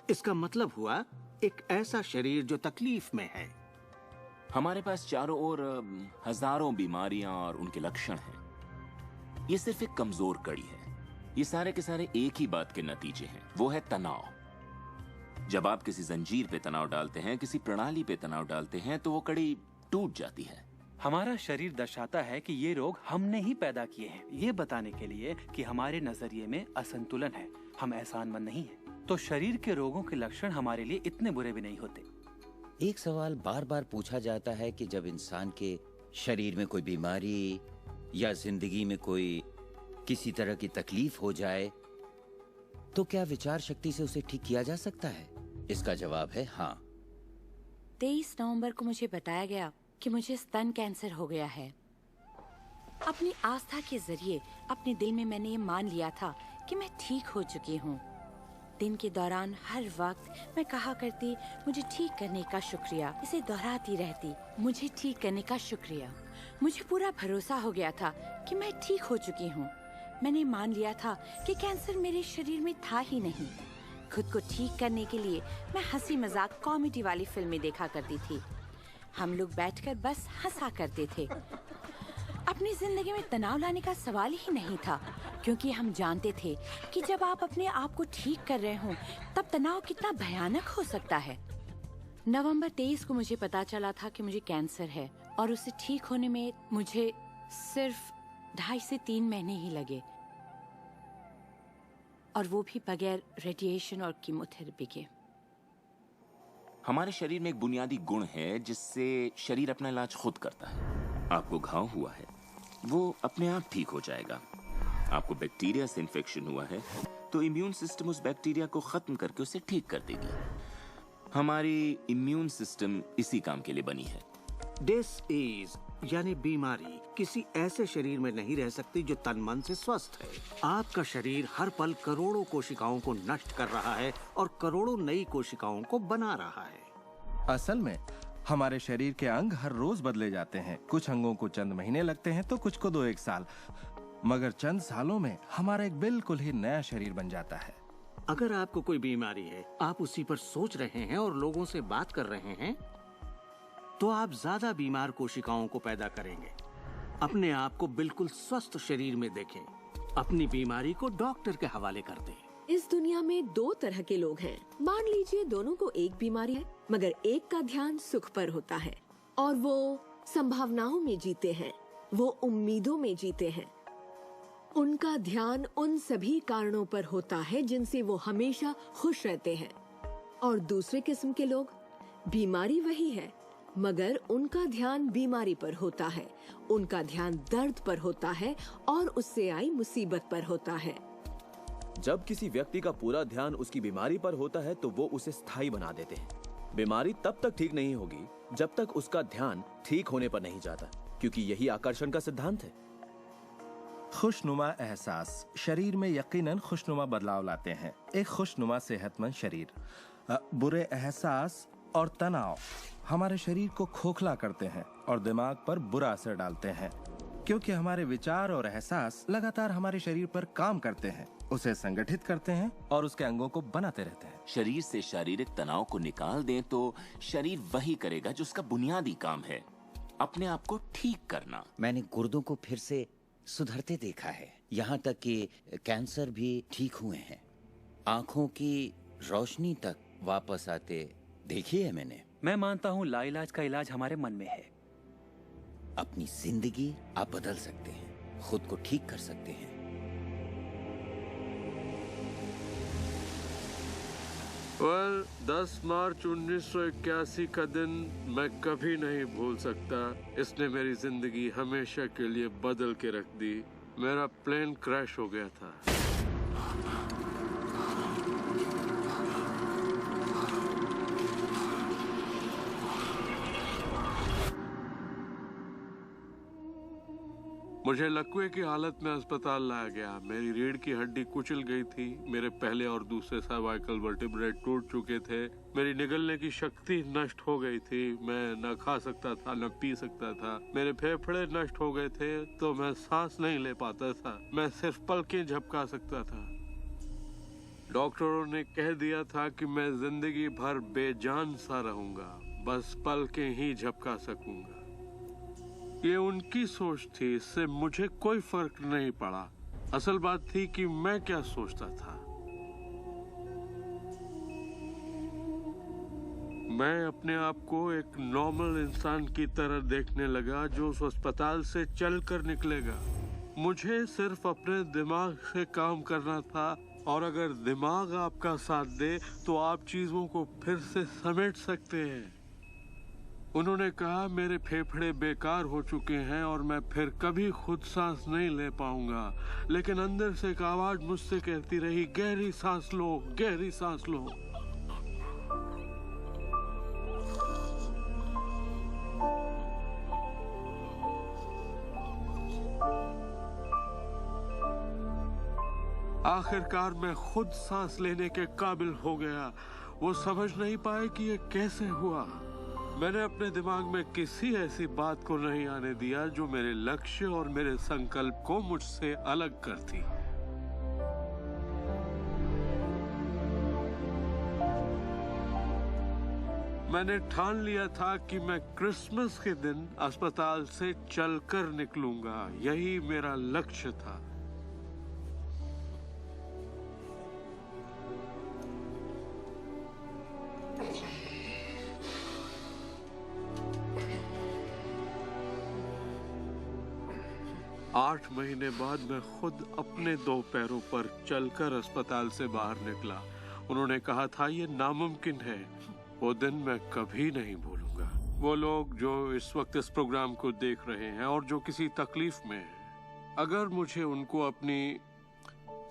इसका मतलब हुआ एक ऐसा शरीर जो तकलीफ में है। हमारे पास चारों ओर हजारों बीमारियां और उनके लक्षण हैं। ये सिर्फ एक कमजोर कड़ी है। ये सारे के सारे एक ही बात के नतीजे हैं, वो है तनाव। जब आप किसी जंजीर पे तनाव डालते हैं, किसी प्रणाली पे तनाव डालते हैं, तो वो कड़ी टूट जाती है। हमारा शरीर दर्शाता है कि ये रोग हमने ही पैदा किए हैं, ये बताने के लिए कि हमारे नजरिए में असंतुलन है, हम एहसानमंद नहीं हैं। तो शरीर के रोगों के लक्षण हमारे लिए इतने बुरे भी नहीं होते। एक सवाल बार बार पूछा जाता है कि जब इंसान के शरीर में कोई बीमारी या जिंदगी में कोई किसी तरह की तकलीफ हो जाए, तो क्या विचार शक्ति से उसे ठीक किया जा सकता है? इसका जवाब है हाँ। 23 नवंबर को मुझे बताया गया कि मुझे स्तन कैंसर हो गया है। अपनी आस्था के जरिए अपने दिल में मैंने ये मान लिया था कि मैं ठीक हो चुकी हूँ। दिन के दौरान हर वक्त मैं कहा करती, मुझे ठीक करने का शुक्रिया। इसे दोहराती रहती, मुझे ठीक करने का शुक्रिया। मुझे पूरा भरोसा हो गया था कि मैं ठीक हो चुकी हूँ। मैंने मान लिया था कि कैंसर मेरे शरीर में था ही नहीं। खुद को ठीक करने के लिए मैं हंसी मजाक कॉमेडी वाली फिल्में देखा करती थी। हम लोग बैठकर बस हंसा करते थे। अपनी जिंदगी में तनाव लाने का सवाल ही नहीं था, क्योंकि हम जानते थे कि जब आप अपने आप को ठीक कर रहे हो, तब तनाव कितना भयानक हो सकता है। नवंबर 23 को मुझे पता चला था कि मुझे कैंसर है, और उसे ठीक होने में मुझे सिर्फ 2.5 से 3 महीने ही लगे, और वो भी बगैर रेडिएशन और कीमोथेरेपी के। हमारे शरीर में एक बुनियादी गुण है जिससे शरीर अपना इलाज खुद करता है। आपको घाव हुआ है, वो अपने आप ठीक हो जाएगा। आपको बैक्टीरिया से इन्फेक्शन हुआ है, तो इम्यून सिस्टम उस बैक्टीरिया को खत्म करके उसे ठीक कर देगी। हमारी इम्यून सिस्टम इसी काम के लिए बनी है। डिसीज यानी बीमारी किसी ऐसे शरीर में नहीं रह सकती जो तन मन से स्वस्थ है। आपका शरीर हर पल करोड़ों कोशिकाओं को नष्ट कर रहा है और करोड़ों नई कोशिकाओं को बना रहा है। असल में हमारे शरीर के अंग हर रोज बदले जाते हैं। कुछ अंगों को चंद महीने लगते हैं तो कुछ को 2-1 साल, मगर चंद सालों में हमारा एक बिल्कुल ही नया शरीर बन जाता है। अगर आपको कोई बीमारी है, आप उसी पर सोच रहे हैं और लोगों से बात कर रहे हैं, तो आप ज्यादा बीमार कोशिकाओं को पैदा करेंगे। अपने आप को बिल्कुल स्वस्थ शरीर में देखें। अपनी बीमारी को डॉक्टर के हवाले कर दें। इस दुनिया में दो तरह के लोग हैं। मान लीजिए दोनों को एक बीमारी है, मगर एक का ध्यान सुख पर होता है और वो संभावनाओं में जीते हैं, वो उम्मीदों में जीते हैं। उनका ध्यान उन सभी कारणों पर होता है जिनसे वो हमेशा खुश रहते हैं। और दूसरे किस्म के लोग, बीमारी वही है मगर उनका ध्यान बीमारी पर होता है, उनका ध्यान दर्द पर होता है और उससे आई मुसीबत पर होता है। जब किसी व्यक्ति का पूरा ध्यान उसकी बीमारी पर होता है तो वो उसे स्थायी बना देते हैं। बीमारी तब तक ठीक नहीं होगी जब तक उसका ध्यान ठीक होने पर नहीं जाता, क्योंकि यही आकर्षण का सिद्धांत है। खुशनुमा एहसास शरीर में यकीनन खुशनुमा बदलाव लाते हैं। एक खुशनुमा सेहतमंद शरीर। बुरे एहसास और तनाव हमारे शरीर को खोखला करते हैं और दिमाग पर बुरा असर डालते हैं, क्योंकि हमारे विचार और एहसास लगातार हमारे शरीर पर काम करते हैं, उसे संगठित करते हैं और उसके अंगों को बनाते रहते हैं। शरीर से शारीरिक तनाव को निकाल दें तो शरीर वही करेगा जो उसका बुनियादी काम है, अपने आप को ठीक करना। मैंने गुर्दों को फिर से सुधरते देखा है, यहाँ तक कि कैंसर भी ठीक हुए हैं। आंखों की रोशनी तक वापस आते देखी है मैंने। मैं मानता हूँ लाइलाज का इलाज हमारे मन में है। अपनी जिंदगी आप बदल सकते हैं, खुद को ठीक कर सकते हैं। और 10 मार्च 1981 का दिन मैं कभी नहीं भूल सकता। इसने मेरी जिंदगी हमेशा के लिए बदल के रख दी। मेरा प्लेन क्रैश हो गया था। मुझे लकवे की हालत में अस्पताल लाया गया। मेरी रीढ़ की हड्डी कुचल गई थी। मेरे पहले और दूसरे सर्वाइकल वर्टिब्रे टूट चुके थे। मेरी निगलने की शक्ति नष्ट हो गई थी। मैं न खा सकता था न पी सकता था। मेरे फेफड़े नष्ट हो गए थे तो मैं सांस नहीं ले पाता था। मैं सिर्फ पलकें झपका सकता था। डॉक्टरों ने कह दिया था कि मैं जिंदगी भर बेजान सा रहूंगा, बस पलकें ही झपका सकूंगा। ये उनकी सोच थी, इससे मुझे कोई फर्क नहीं पड़ा। असल बात थी कि मैं क्या सोचता था। मैं अपने आप को एक नॉर्मल इंसान की तरह देखने लगा जो उस अस्पताल से चलकर निकलेगा। मुझे सिर्फ अपने दिमाग से काम करना था, और अगर दिमाग आपका साथ दे तो आप चीजों को फिर से समेट सकते हैं। उन्होंने कहा मेरे फेफड़े बेकार हो चुके हैं और मैं फिर कभी खुद सांस नहीं ले पाऊंगा, लेकिन अंदर से एक आवाज मुझसे कहती रही, गहरी सांस लो, गहरी सांस लो। आखिरकार मैं खुद सांस लेने के काबिल हो गया। वो समझ नहीं पाए कि ये कैसे हुआ। मैंने अपने दिमाग में किसी ऐसी बात को नहीं आने दिया जो मेरे लक्ष्य और मेरे संकल्प को मुझसे अलग करती। मैंने ठान लिया था कि मैं क्रिसमस के दिन अस्पताल से चलकर निकलूंगा। यही मेरा लक्ष्य था। आठ महीने बाद मैं खुद अपने 2 पैरों पर चलकर अस्पताल से बाहर निकला। उन्होंने कहा था ये नामुमकिन है। वो दिन मैं कभी नहीं भूलूंगा। वो लोग जो इस वक्त इस प्रोग्राम को देख रहे हैं और जो किसी तकलीफ में हैं, अगर मुझे उनको अपनी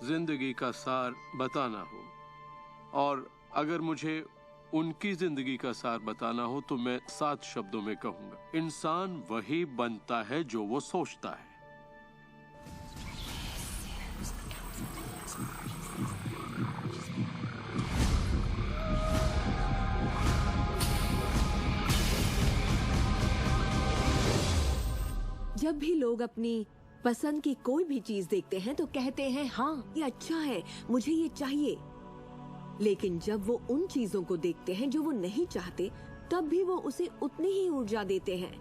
जिंदगी का सार बताना हो और अगर मुझे उनकी जिंदगी का सार बताना हो तो मैं 7 शब्दों में कहूंगा, इंसान वही बनता है जो वो सोचता है। जब भी लोग अपनी पसंद की कोई भी चीज देखते हैं तो कहते हैं हाँ ये अच्छा है, मुझे ये चाहिए। लेकिन जब वो उन चीजों को देखते हैं जो वो नहीं चाहते, तब भी वो उसे उतनी ही ऊर्जा देते हैं,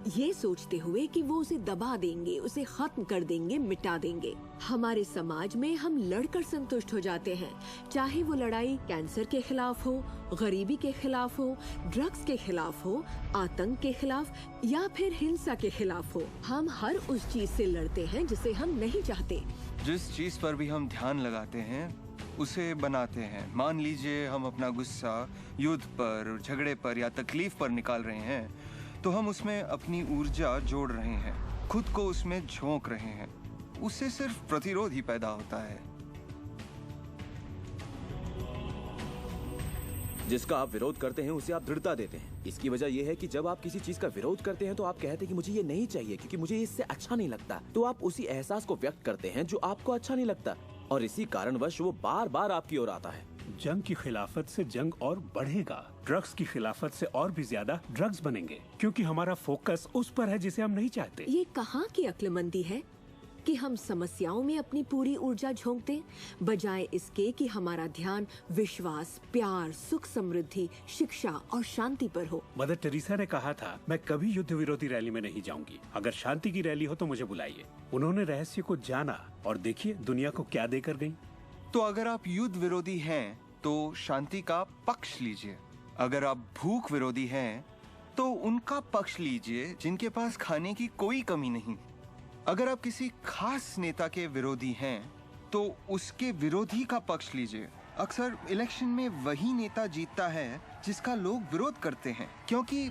ये सोचते हुए कि वो उसे दबा देंगे, उसे खत्म कर देंगे, मिटा देंगे। हमारे समाज में हम लड़कर संतुष्ट हो जाते हैं, चाहे वो लड़ाई कैंसर के खिलाफ हो, गरीबी के खिलाफ हो, ड्रग्स के खिलाफ हो, आतंक के खिलाफ या फिर हिंसा के खिलाफ हो। हम हर उस चीज से लड़ते हैं जिसे हम नहीं चाहते। जिस चीज पर भी हम ध्यान लगाते हैं उसे बनाते हैं। मान लीजिए हम अपना गुस्सा युद्ध पर, झगड़े पर या तकलीफ पर निकाल रहे हैं, तो हम उसमें अपनी ऊर्जा जोड़ रहे हैं, खुद को उसमें झोंक रहे हैं। उससे सिर्फ प्रतिरोध ही पैदा होता है। जिसका आप विरोध करते हैं उसे आप दृढ़ता देते हैं। इसकी वजह यह है कि जब आप किसी चीज का विरोध करते हैं तो आप कहते हैं कि मुझे ये नहीं चाहिए क्योंकि मुझे इससे अच्छा नहीं लगता, तो आप उसी एहसास को व्यक्त करते हैं जो आपको अच्छा नहीं लगता, और इसी कारणवश वो बार बार आपकी ओर आता है। जंग की खिलाफत से जंग और बढ़ेगा, ड्रग्स की खिलाफत से और भी ज्यादा ड्रग्स बनेंगे, क्योंकि हमारा फोकस उस पर है जिसे हम नहीं चाहते। ये कहाँ की अक्लमंदी है कि हम समस्याओं में अपनी पूरी ऊर्जा झोंक दें, बजाय इसके कि हमारा ध्यान विश्वास, प्यार, सुख, समृद्धि, शिक्षा और शांति पर हो। मदर टेरेसा ने कहा था, मैं कभी युद्ध विरोधी रैली में नहीं जाऊंगी, अगर शांति की रैली हो तो मुझे बुलाइए। उन्होंने रहस्य को जाना और देखिए दुनिया को क्या देकर गई। तो अगर आप युद्ध विरोधी हैं तो शांति का पक्ष लीजिए, अगर आप भूख विरोधी हैं तो उनका पक्ष लीजिए जिनके पास खाने की कोई कमी नहीं। अगर आप किसी खास नेता के विरोधी हैं तो उसके विरोधी का पक्ष लीजिए। अक्सर इलेक्शन में वही नेता जीतता है जिसका लोग विरोध करते हैं, क्योंकि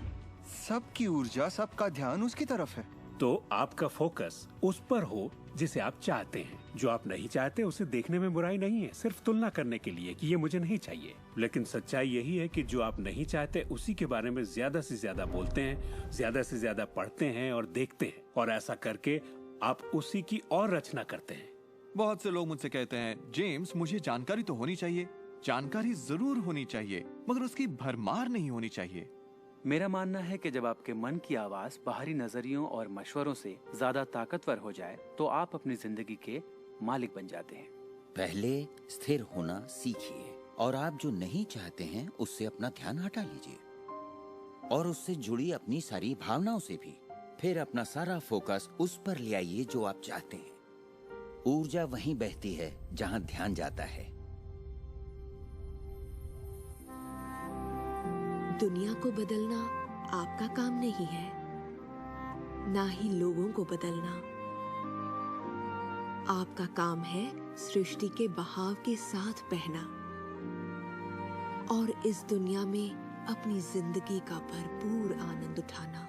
सबकी ऊर्जा, सबका ध्यान उसकी तरफ है। तो आपका फोकस उस पर हो जिसे आप चाहते हैं। जो आप नहीं चाहते उसे देखने में बुराई नहीं है, सिर्फ तुलना करने के लिए कि ये मुझे नहीं चाहिए। लेकिन सच्चाई यही है कि जो आप नहीं चाहते उसी के बारे में ज्यादा से ज्यादा बोलते हैं, ज्यादा से ज्यादा पढ़ते हैं और देखते हैं, और ऐसा करके आप उसी की और रचना करते हैं। बहुत से लोग मुझसे कहते हैं, जेम्स मुझे जानकारी तो होनी चाहिए, जानकारी जरूर होनी चाहिए, मगर उसकी भरमार नहीं होनी चाहिए। मेरा मानना है कि जब आपके मन की आवाज बाहरी नजरियों और मशवरों से ज्यादा ताकतवर हो जाए तो आप अपनी जिंदगी के मालिक बन जाते हैं। पहले स्थिर होना सीखिए, और आप जो नहीं चाहते हैं उससे अपना ध्यान हटा लीजिए, और उससे जुड़ी अपनी सारी भावनाओं से भी। फिर अपना सारा फोकस उस पर ले आइए जो आप चाहते हैं। ऊर्जा वहीं बहती है जहां ध्यान जाता है। दुनिया को बदलना आपका काम नहीं है, ना ही लोगों को बदलना। आपका काम है सृष्टि के बहाव के साथ बहना और इस दुनिया में अपनी जिंदगी का भरपूर आनंद उठाना।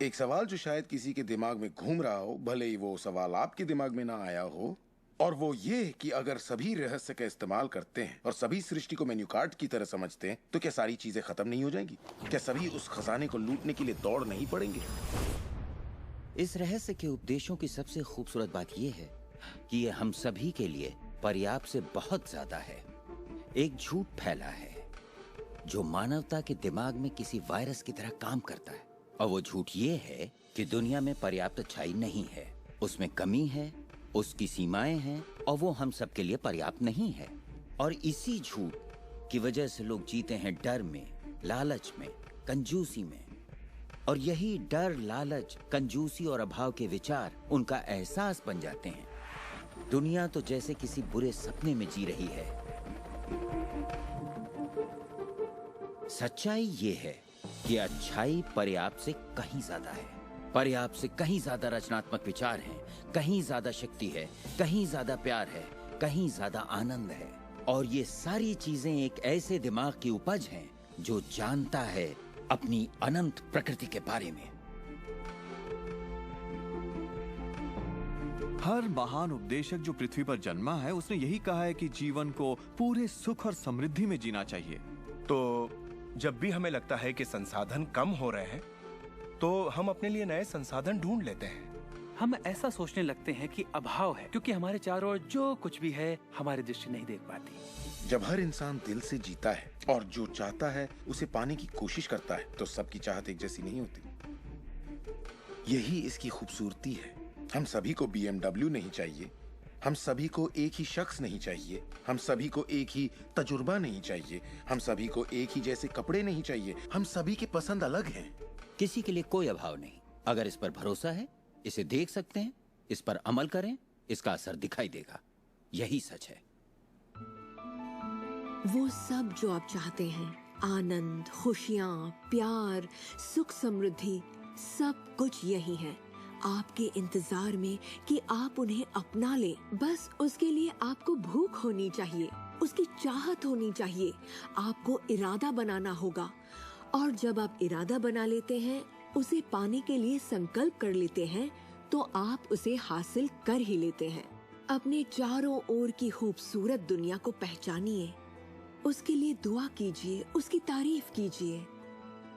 एक सवाल जो शायद किसी के दिमाग में घूम रहा हो, भले ही वो सवाल आपके दिमाग में ना आया हो, और वो ये कि अगर सभी रहस्य का इस्तेमाल करते हैं और सभी सृष्टि को मेन्यू कार्ड की तरह समझते हैं तो क्या सारी चीजें खत्म नहीं हो जाएंगी? क्या सभी उस खजाने को लूटने के लिए दौड़ नहीं पड़ेंगे? इस रहस्य के उपदेशों की सबसे खूबसूरत बात यह है कि ये हम सभी के लिए पर्याप्त से बहुत ज्यादा है। एक झूठ फैला है जो मानवता के दिमाग में किसी वायरस की तरह काम करता है, और वो झूठ ये है कि दुनिया में पर्याप्त अच्छाई नहीं है, उसमें कमी है, उसकी सीमाएं हैं, और वो हम सब के लिए पर्याप्त नहीं है। और इसी झूठ की वजह से लोग जीते हैं डर में, लालच में, कंजूसी में, और यही डर, लालच, कंजूसी और अभाव के विचार उनका एहसास बन जाते हैं। दुनिया तो जैसे किसी बुरे सपने में जी रही है। सच्चाई ये है कि अच्छाई पर्याप्त से कहीं ज्यादा है। पर्याप्त से कहीं ज्यादा रचनात्मक विचार हैं, कहीं ज्यादा शक्ति है, कहीं ज्यादा प्यार है, कहीं ज्यादा आनंद है। और ये सारी चीजें एक ऐसे दिमाग की उपज हैं जो जानता है अपनी अनंत प्रकृति के बारे में। हर महान उपदेशक जो पृथ्वी पर जन्मा है उसने यही कहा है कि जीवन को पूरे सुख और समृद्धि में जीना चाहिए। तो जब भी हमें लगता है कि संसाधन कम हो रहे हैं तो हम अपने लिए नए संसाधन ढूंढ लेते हैं। हम ऐसा सोचने लगते हैं कि अभाव है क्योंकि हमारे चारों ओर जो कुछ भी है हमारी दृष्टि नहीं देख पाती। जब हर इंसान दिल से जीता है और जो चाहता है उसे पाने की कोशिश करता है तो सबकी चाहत एक जैसी नहीं होती। यही इसकी खूबसूरती है। हम सभी को BMW नहीं चाहिए, हम सभी को एक ही शख्स नहीं चाहिए, हम सभी को एक ही तजुर्बा नहीं चाहिए, हम सभी को एक ही जैसे कपड़े नहीं चाहिए, हम सभी की पसंद अलग हैं। किसी के लिए कोई अभाव नहीं। अगर इस पर भरोसा है, इसे देख सकते हैं, इस पर अमल करें, इसका असर दिखाई देगा। यही सच है। वो सब जो आप चाहते हैं, आनंद, खुशियाँ, प्यार, सुख, समृद्धि, सब कुछ यही है, आपके इंतजार में कि आप उन्हें अपना लें। बस उसके लिए आपको भूख होनी चाहिए, उसकी चाहत होनी चाहिए, आपको इरादा बनाना होगा। और जब आप इरादा बना लेते हैं, उसे पाने के लिए संकल्प कर लेते हैं, तो आप उसे हासिल कर ही लेते हैं। अपने चारों ओर की खूबसूरत दुनिया को पहचानिए, उसके लिए दुआ कीजिए, उसकी तारीफ कीजिए।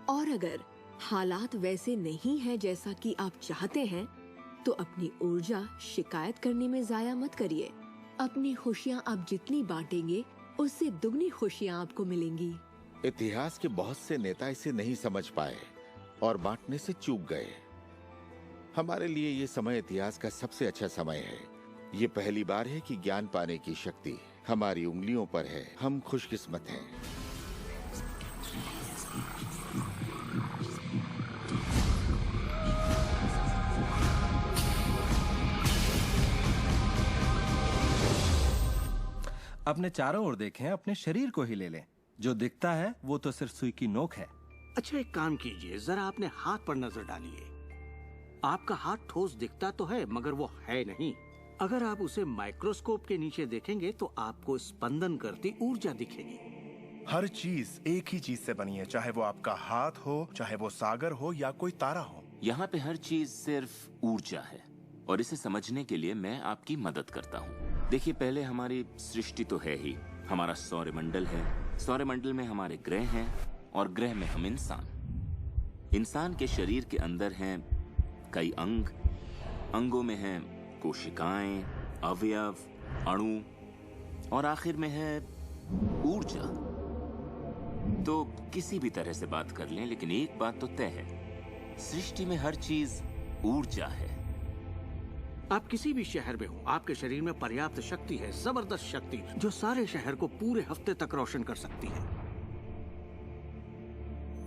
और अगर हालात वैसे नहीं है जैसा कि आप चाहते हैं, तो अपनी ऊर्जा शिकायत करने में जाया मत करिए। अपनी खुशियाँ आप जितनी बांटेंगे, उससे दुगनी खुशियाँ आपको मिलेंगी। इतिहास के बहुत से नेता इसे नहीं समझ पाए और बांटने से चूक गए। हमारे लिए ये समय इतिहास का सबसे अच्छा समय है। ये पहली बार है कि ज्ञान पाने की शक्ति हमारी उंगलियों पर है। हम खुशकिस्मत हैं। अपने चारों ओर देखें, अपने शरीर को ही ले लें। जो दिखता है वो तो सिर्फ सुई की नोक है। अच्छा, एक काम कीजिए, जरा अपने हाथ पर नजर डालिए। आपका हाथ ठोस दिखता तो है, मगर वो है नहीं। अगर आप उसे माइक्रोस्कोप के नीचे देखेंगे तो आपको स्पंदन करती ऊर्जा दिखेगी। हर चीज एक ही चीज से बनी है, चाहे वो आपका हाथ हो, चाहे वो सागर हो या कोई तारा हो। यहाँ पे हर चीज सिर्फ ऊर्जा है, और इसे समझने के लिए मैं आपकी मदद करता हूँ। देखिए, पहले हमारी सृष्टि तो है ही, हमारा सौरमंडल है, सौरमंडल में हमारे ग्रह हैं, और ग्रह में हम इंसान के शरीर के अंदर हैं कई अंग, अंगों में हैं कोशिकाएं, अवयव, अणु, और आखिर में है ऊर्जा। तो किसी भी तरह से बात कर लें, लेकिन एक बात तो तय है, सृष्टि में हर चीज ऊर्जा है। आप किसी भी शहर में हो, आपके शरीर में पर्याप्त शक्ति है, जबरदस्त शक्ति, जो सारे शहर को पूरे हफ्ते तक रोशन कर सकती है।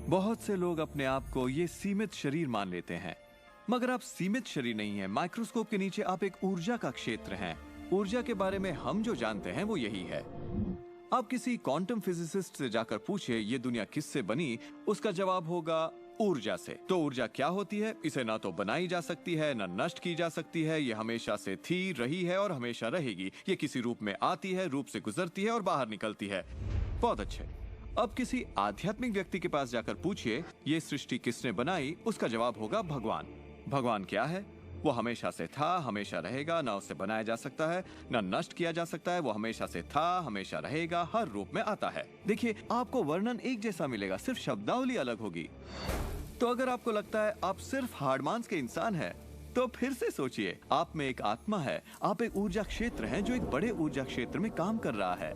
बहुत से लोग अपने आप को ये सीमित शरीर मान लेते हैं, मगर आप सीमित शरीर नहीं हैं। माइक्रोस्कोप के नीचे आप एक ऊर्जा का क्षेत्र हैं। ऊर्जा के बारे में हम जो जानते हैं वो यही है। आप किसी क्वांटम फिजिसिस्ट से जाकर पूछिए ये दुनिया किससे बनी, उसका जवाब होगा ऊर्जा से। तो ऊर्जा क्या होती है? इसे ना तो बनाई जा सकती है, ना नष्ट की जा सकती है। ये हमेशा से थी, रही है और हमेशा रहेगी। ये किसी रूप में आती है, रूप से गुजरती है और बाहर निकलती है। बहुत अच्छे। अब किसी आध्यात्मिक व्यक्ति के पास जाकर पूछिए ये सृष्टि किसने बनाई, उसका जवाब होगा भगवान। भगवान क्या है? वो हमेशा से था, हमेशा रहेगा, ना उससे बनाया जा सकता है, ना नष्ट किया जा सकता है। वो हमेशा से था, हमेशा रहेगा, हर रूप में आता है। देखिए, आपको वर्णन एक जैसा मिलेगा, सिर्फ शब्दावली अलग होगी। तो अगर आपको लगता है आप सिर्फ हार्डमांस के इंसान हैं, तो फिर से सोचिए, आप में एक आत्मा है, आप एक ऊर्जा क्षेत्र हैं जो एक बड़े ऊर्जा क्षेत्र में काम कर रहा है।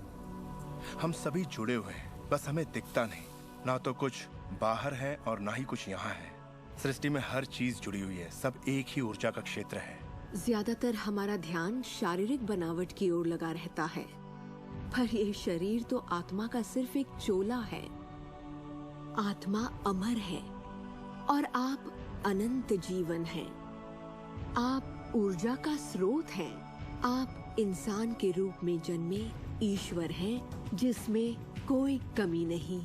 हम सभी जुड़े हुए हैं, बस हमें दिखता नहीं। ना तो कुछ बाहर है और ना ही कुछ यहाँ है। सृष्टि में हर चीज जुड़ी हुई है, सब एक ही ऊर्जा का क्षेत्र है। ज्यादातर हमारा ध्यान शारीरिक बनावट की ओर लगा रहता है, पर ये शरीर तो आत्मा का सिर्फ एक चोला है। आत्मा अमर है और आप अनंत जीवन हैं। आप ऊर्जा का स्रोत हैं। आप इंसान के रूप में जन्मे ईश्वर हैं, जिसमें कोई कमी नहीं।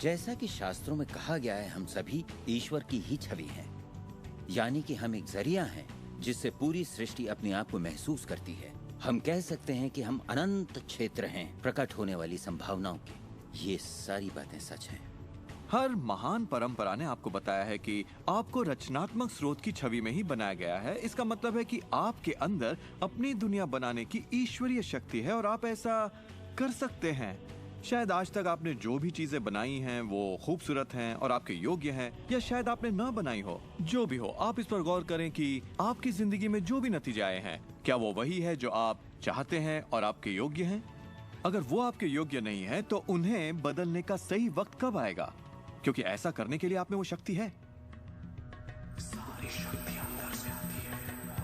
जैसा कि शास्त्रों में कहा गया है, हम सभी ईश्वर की ही छवि हैं। यानी कि हम एक जरिया हैं जिससे पूरी सृष्टि अपने आप को महसूस करती है। हम कह सकते हैं कि हम अनंत क्षेत्र हैं प्रकट होने वाली संभावनाओं के। ये सारी बातें सच हैं। हर महान परंपरा ने आपको बताया है कि आपको रचनात्मक स्रोत की छवि में ही बनाया गया है। इसका मतलब है कि आपके अंदर अपनी दुनिया बनाने की ईश्वरीय शक्ति है और आप ऐसा कर सकते हैं। शायद आज तक आपने जो भी चीजें बनाई हैं वो खूबसूरत हैं और आपके योग्य हैं, या शायद आपने ना बनाई हो। जो भी हो, आप इस पर गौर करें कि आपकी जिंदगी में जो भी नतीजे आए हैं, क्या वो वही है जो आप चाहते हैं और आपके योग्य हैं? अगर वो आपके योग्य नहीं है तो उन्हें बदलने का सही वक्त कब आएगा? क्योंकि ऐसा करने के लिए आप में वो शक्ति है। सारी शक्ति अंदर से आती है,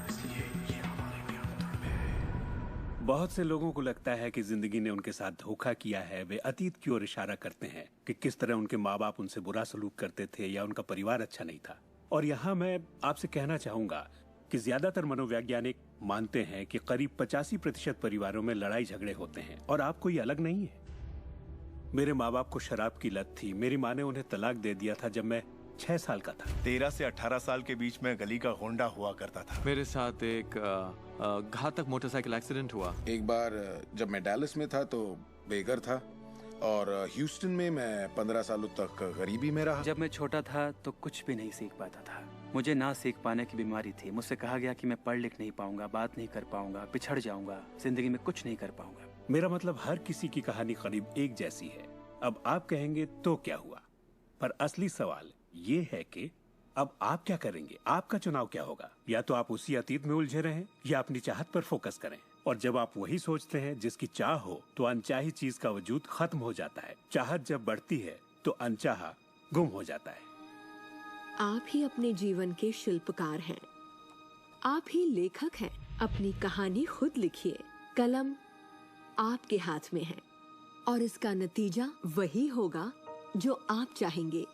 इसलिए ये हमारे नियंत्रण में है। बहुत से लोगों को लगता है कि जिंदगी ने उनके साथ धोखा किया है। वे अतीत की ओर इशारा करते हैं कि किस तरह उनके माँ बाप उनसे बुरा सलूक करते थे या उनका परिवार अच्छा नहीं था। और यहाँ मैं आपसे कहना चाहूंगा कि ज्यादातर मनोवैज्ञानिक मानते हैं कि करीब 85% परिवारों में लड़ाई झगड़े होते हैं और आप कोई अलग नहीं है। मेरे माँ बाप को शराब की लत थी। मेरी माँ ने उन्हें तलाक दे दिया था जब मैं 6 साल का था। 13 से 18 साल के बीच में गली का होंडा हुआ करता था। मेरे साथ एक घातक मोटरसाइकिल एक्सीडेंट हुआ। एक बार जब मैं डैलस में था तो बेघर था और ह्यूस्टन में मैं 15 सालों तक गरीबी में रहा। जब मैं छोटा था तो कुछ भी नहीं सीख पाता था। मुझे ना सीख पाने की बीमारी थी। मुझसे कहा गया कि मैं पढ़ लिख नहीं पाऊंगा, बात नहीं कर पाऊंगा, पिछड़ जाऊंगा, जिंदगी में कुछ नहीं कर पाऊंगा। मेरा मतलब हर किसी की कहानी करीब एक जैसी है। अब आप कहेंगे तो क्या हुआ, पर असली सवाल ये है कि अब आप क्या करेंगे? आपका चुनाव क्या होगा? या तो आप उसी अतीत में उलझे रहें या अपनी चाहत पर फोकस करें। और जब आप वही सोचते हैं जिसकी चाह हो तो अनचाही चीज का वजूद खत्म हो जाता है। चाहत जब बढ़ती है तो अनचाहा गुम हो जाता है। आप ही अपने जीवन के शिल्पकार हैं, आप ही लेखक हैं। अपनी कहानी खुद लिखिए। कलम आपके हाथ में है और इसका नतीजा वही होगा जो आप चाहेंगे।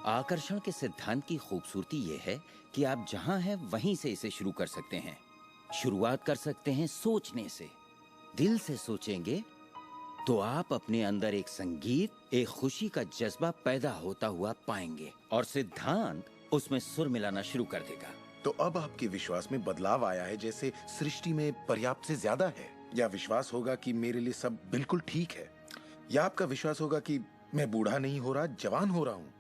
आकर्षण के सिद्धांत की खूबसूरती ये है कि आप जहां हैं वहीं से इसे शुरू कर सकते हैं। शुरुआत कर सकते हैं सोचने से। दिल से सोचेंगे तो आप अपने अंदर एक संगीत, एक खुशी का जज्बा पैदा होता हुआ पाएंगे और सिद्धांत उसमें सुर मिलाना शुरू कर देगा। तो अब आपके विश्वास में बदलाव आया है, जैसे सृष्टि में पर्याप्त से ज्यादा है, या विश्वास होगा कि मेरे लिए सब बिल्कुल ठीक है, या आपका विश्वास होगा कि मैं बूढ़ा नहीं हो रहा, जवान हो रहा हूँ।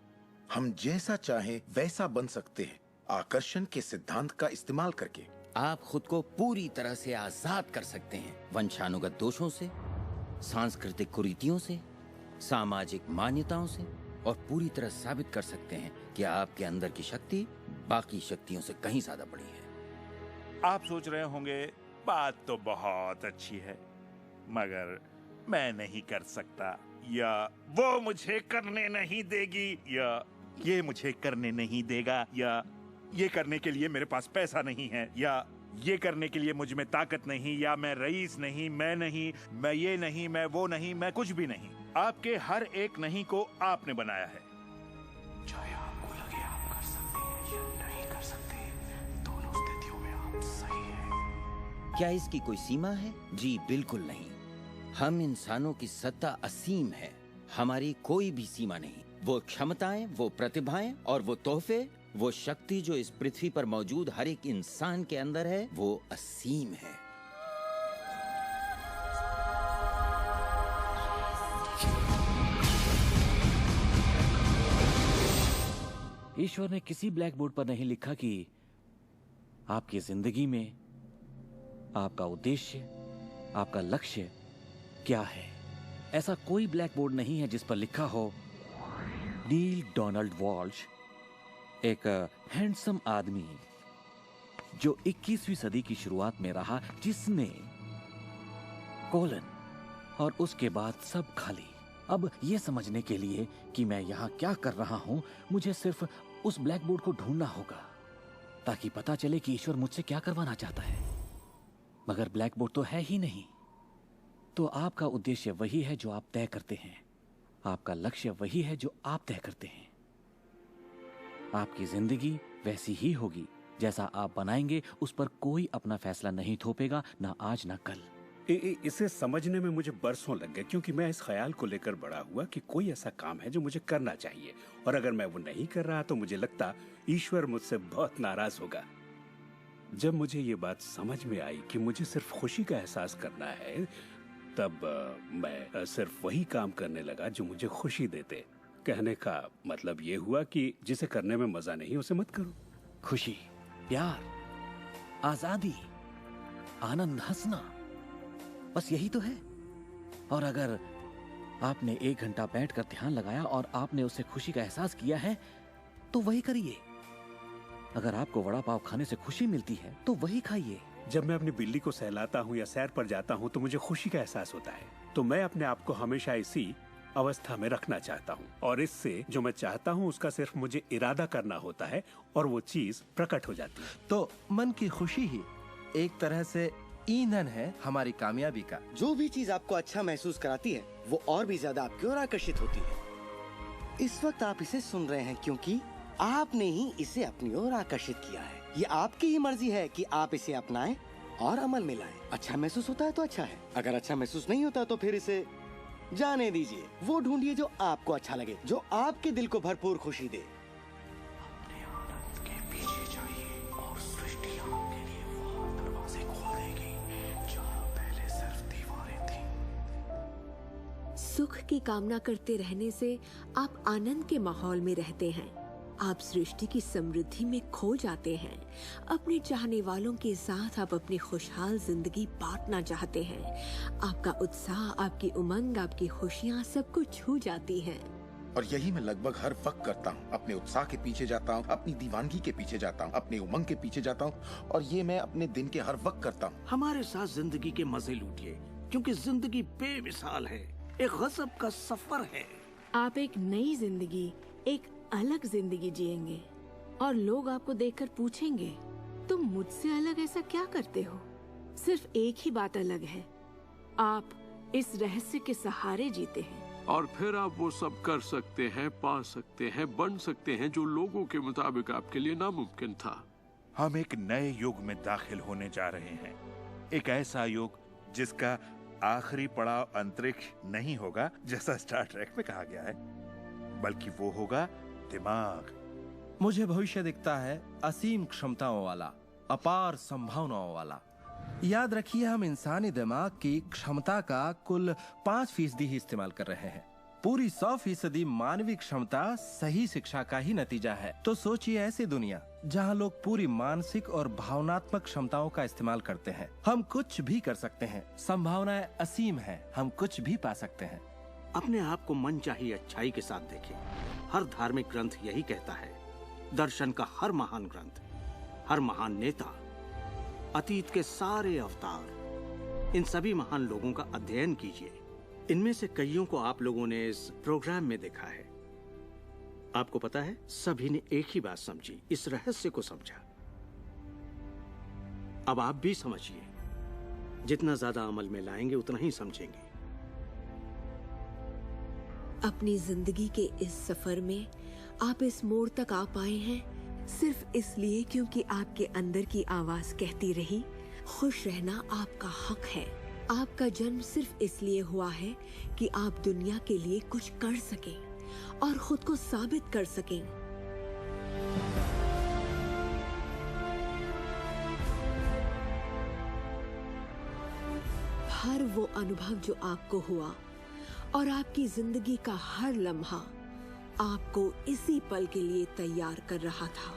हम जैसा चाहें वैसा बन सकते हैं आकर्षण के सिद्धांत का इस्तेमाल करके। आप खुद को पूरी तरह से आजाद कर सकते हैं वंशानुगत दोषों से, सांस्कृतिक कुरीतियों से, सामाजिक मान्यताओं से, और पूरी तरह साबित कर सकते हैं कि आपके अंदर की शक्ति बाकी शक्तियों से कहीं ज्यादा बड़ी है। आप सोच रहे होंगे बात तो बहुत अच्छी है, मगर मैं नहीं कर सकता, या वो मुझे करने नहीं देगी, या ये मुझे करने नहीं देगा, या ये करने के लिए मेरे पास पैसा नहीं है, या ये करने के लिए मुझ में ताकत नहीं, या मैं रईस नहीं, मैं नहीं, मैं ये नहीं, मैं वो नहीं, मैं कुछ भी नहीं। आपके हर एक नहीं को आपने बनाया है। चाहे आपको लगे आप कर सकते हैं या नहीं कर सकते, दोनों स्थितियों में आप सही हैं। क्या इसकी कोई सीमा है? जी बिल्कुल नहीं। हम इंसानों की सत्ता असीम है, हमारी कोई भी सीमा नहीं। वो क्षमताएं, वो प्रतिभाएं और वो तोहफे, वो शक्ति जो इस पृथ्वी पर मौजूद हर एक इंसान के अंदर है, वो असीम है। ईश्वर ने किसी ब्लैक बोर्ड पर नहीं लिखा कि आपकी जिंदगी में आपका उद्देश्य, आपका लक्ष्य क्या है। ऐसा कोई ब्लैक बोर्ड नहीं है जिस पर लिखा हो नील डोनाल्ड वॉल्श, एक हैंडसम आदमी जो 21वीं सदी की शुरुआत में रहा, जिसने कोलन और उसके बाद सब खाली। अब यह समझने के लिए कि मैं यहां क्या कर रहा हूं, मुझे सिर्फ उस ब्लैक बोर्ड को ढूंढना होगा ताकि पता चले कि ईश्वर मुझसे क्या करवाना चाहता है। मगर ब्लैक बोर्ड तो है ही नहीं। तो आपका उद्देश्य वही है जो आप तय करते हैं, आपका लक्ष्य वही है जो आप तय करते हैं। आपकी जिंदगी वैसी ही होगी जैसा आप बनाएंगे। उस पर कोई अपना फैसला नहीं थोपेगा, ना आज ना कल। इसे समझने में मुझे बरसों लग गए, क्योंकि मैं इस ख्याल को लेकर बड़ा हुआ कि कोई ऐसा काम है जो मुझे करना चाहिए, और अगर मैं वो नहीं कर रहा तो मुझे लगता ईश्वर मुझसे बहुत नाराज होगा। जब मुझे ये बात समझ में आई कि मुझे सिर्फ खुशी का एहसास करना है, तब मैं सिर्फ वही काम करने लगा जो मुझे खुशी देते। कहने का मतलब ये हुआ कि जिसे करने में मजा नहीं उसे मत करो। खुशी, प्यार, आजादी, आनंद, हंसना, बस यही तो है। और अगर आपने 1 घंटा बैठकर ध्यान लगाया और आपने उससे खुशी का एहसास किया है तो वही करिए। अगर आपको वड़ा पाव खाने से खुशी मिलती है तो वही खाइए। जब मैं अपनी बिल्ली को सहलाता हूँ या सैर पर जाता हूँ तो मुझे खुशी का एहसास होता है। तो मैं अपने आप को हमेशा इसी अवस्था में रखना चाहता हूँ, और इससे जो मैं चाहता हूँ उसका सिर्फ मुझे इरादा करना होता है और वो चीज प्रकट हो जाती है। तो मन की खुशी ही एक तरह से ईंधन है हमारी कामयाबी का। जो भी चीज आपको अच्छा महसूस कराती है वो और भी ज्यादा आपकी ओर आकर्षित होती है। इस वक्त आप इसे सुन रहे हैं क्योंकि आपने ही इसे अपनी ओर आकर्षित किया है। ये आपकी ही मर्जी है कि आप इसे अपनाएं और अमल में लाएं। अच्छा महसूस होता है तो अच्छा है, अगर अच्छा महसूस नहीं होता तो फिर इसे जाने दीजिए। वो ढूंढिए जो आपको अच्छा लगे, जो आपके दिल को भरपूर खुशी दे। अपने आनंद के पीछे जाइए और सृष्टि आपके लिए वो दरवाजे खोल देगी जहाँ पहले सिर्फ दीवारें थीं। सुख की कामना करते रहने से आप आनंद के माहौल में रहते हैं। आप सृष्टि की समृद्धि में खो जाते हैं। अपने चाहने वालों के साथ आप अपनी खुशहाल जिंदगी बांटना चाहते हैं। आपका उत्साह, आपकी उमंग, आपकी खुशियाँ सब कुछ छू जाती हैं। और यही मैं लगभग हर वक्त करता हूँ। अपने उत्साह के पीछे जाता हूँ, अपनी दीवानगी के पीछे जाता हूँ, अपने उमंग के पीछे जाता हूँ, और ये मैं अपने दिन के हर वक्त करता हूँ। हमारे साथ जिंदगी के मजे लूटिए, क्योंकि जिंदगी बेमिसाल है, एक गजब का सफर है। आप एक नई जिंदगी, एक अलग जिंदगी जिएंगे और लोग आपको देखकर पूछेंगे, तुम मुझसे अलग ऐसा क्या करते हो? सिर्फ एक ही बात अलग है, आप इस रहस्य के सहारे जीते हैं। और फिर आप वो सब कर सकते हैं, पा सकते हैं, बन सकते हैं जो लोगों के मुताबिक आपके लिए नामुमकिन था। हम एक नए युग में दाखिल होने जा रहे हैं। एक ऐसा युग जिसका आखिरी पड़ाव अंतरिक्ष नहीं होगा जैसा स्टार ट्रेक में कहा गया है, बल्कि वो होगा दिमाग। मुझे भविष्य दिखता है असीम क्षमताओं वाला, अपार संभावनाओं वाला। याद रखिए, हम इंसानी दिमाग की क्षमता का कुल 5% ही इस्तेमाल कर रहे हैं। पूरी 100% मानवीय क्षमता सही शिक्षा का ही नतीजा है। तो सोचिए ऐसी दुनिया जहां लोग पूरी मानसिक और भावनात्मक क्षमताओं का इस्तेमाल करते हैं। हम कुछ भी कर सकते हैं, संभावनाएं असीम हैं, हम कुछ भी पा सकते हैं। अपने आप को मनचाही अच्छाई के साथ देखें। हर धार्मिक ग्रंथ यही कहता है। दर्शन का हर महान ग्रंथ, हर महान नेता, अतीत के सारे अवतार, इन सभी महान लोगों का अध्ययन कीजिए। इनमें से कईयों को आप लोगों ने इस प्रोग्राम में देखा है। आपको पता है, सभी ने एक ही बात समझी, इस रहस्य को समझा। अब आप भी समझिए। जितना ज्यादा अमल में लाएंगे उतना ही समझेंगे। अपनी जिंदगी के इस सफर में आप इस मोड़ तक आ पाए हैं सिर्फ इसलिए क्योंकि आपके अंदर की आवाज कहती रही, खुश रहना आपका हक है। आपका जन्म सिर्फ इसलिए हुआ है कि आप दुनिया के लिए कुछ कर सकें और खुद को साबित कर सकें। हर वो अनुभव जो आपको हुआ और आपकी जिंदगी का हर लम्हा आपको इसी पल के लिए तैयार कर रहा था।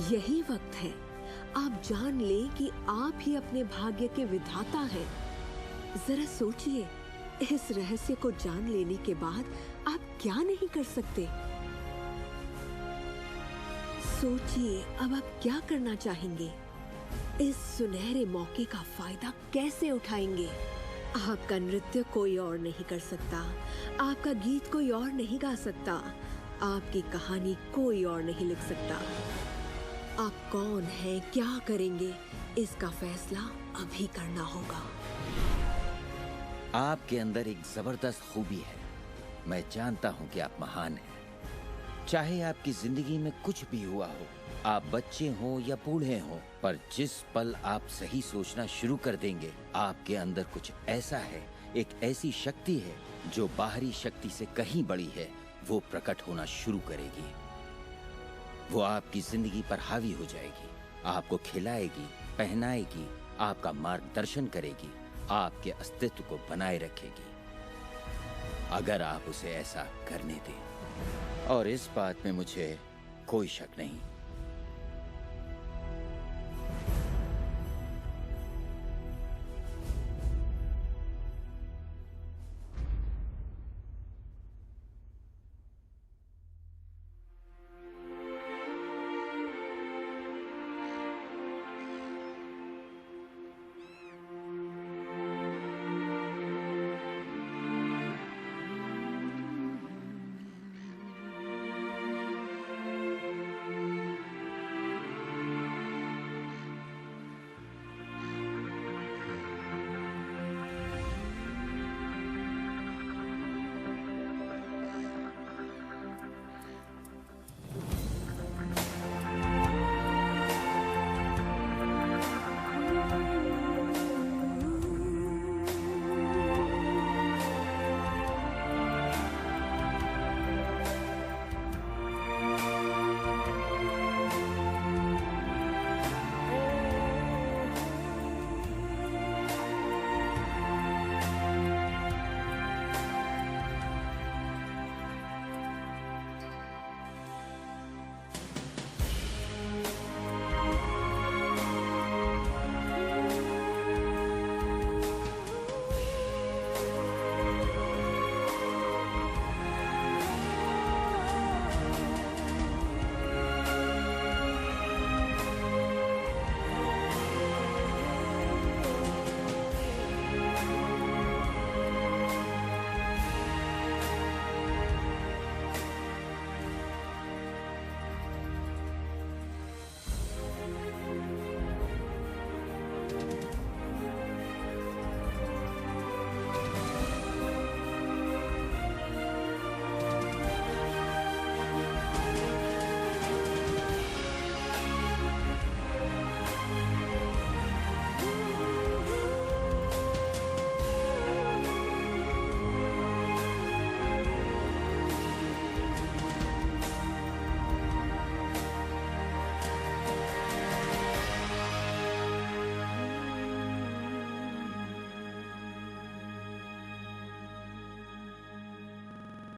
यही वक्त है आप जान लें कि आप ही अपने भाग्य के विधाता हैं। जरा सोचिए, इस रहस्य को जान लेने के बाद आप क्या नहीं कर सकते? सोचिए, अब आप क्या करना चाहेंगे? इस सुनहरे मौके का फायदा कैसे उठाएंगे? आपका नृत्य कोई और नहीं कर सकता, आपका गीत कोई और नहीं गा सकता, आपकी कहानी कोई और नहीं लिख सकता। आप कौन हैं, क्या करेंगे, इसका फैसला अभी करना होगा। आपके अंदर एक जबरदस्त खूबी है। मैं जानता हूं कि आप महान हैं। चाहे आपकी जिंदगी में कुछ भी हुआ हो, आप बच्चे हों या बूढ़े हों, पर जिस पल आप सही सोचना शुरू कर देंगे, आपके अंदर कुछ ऐसा है, एक ऐसी शक्ति है जो बाहरी शक्ति से कहीं बड़ी है, वो प्रकट होना शुरू करेगी। वो आपकी जिंदगी पर हावी हो जाएगी, आपको खिलाएगी, पहनाएगी, आपका मार्गदर्शन करेगी, आपके अस्तित्व को बनाए रखेगी, अगर आप उसे ऐसा करने दें। और इस बात में मुझे कोई शक नहीं।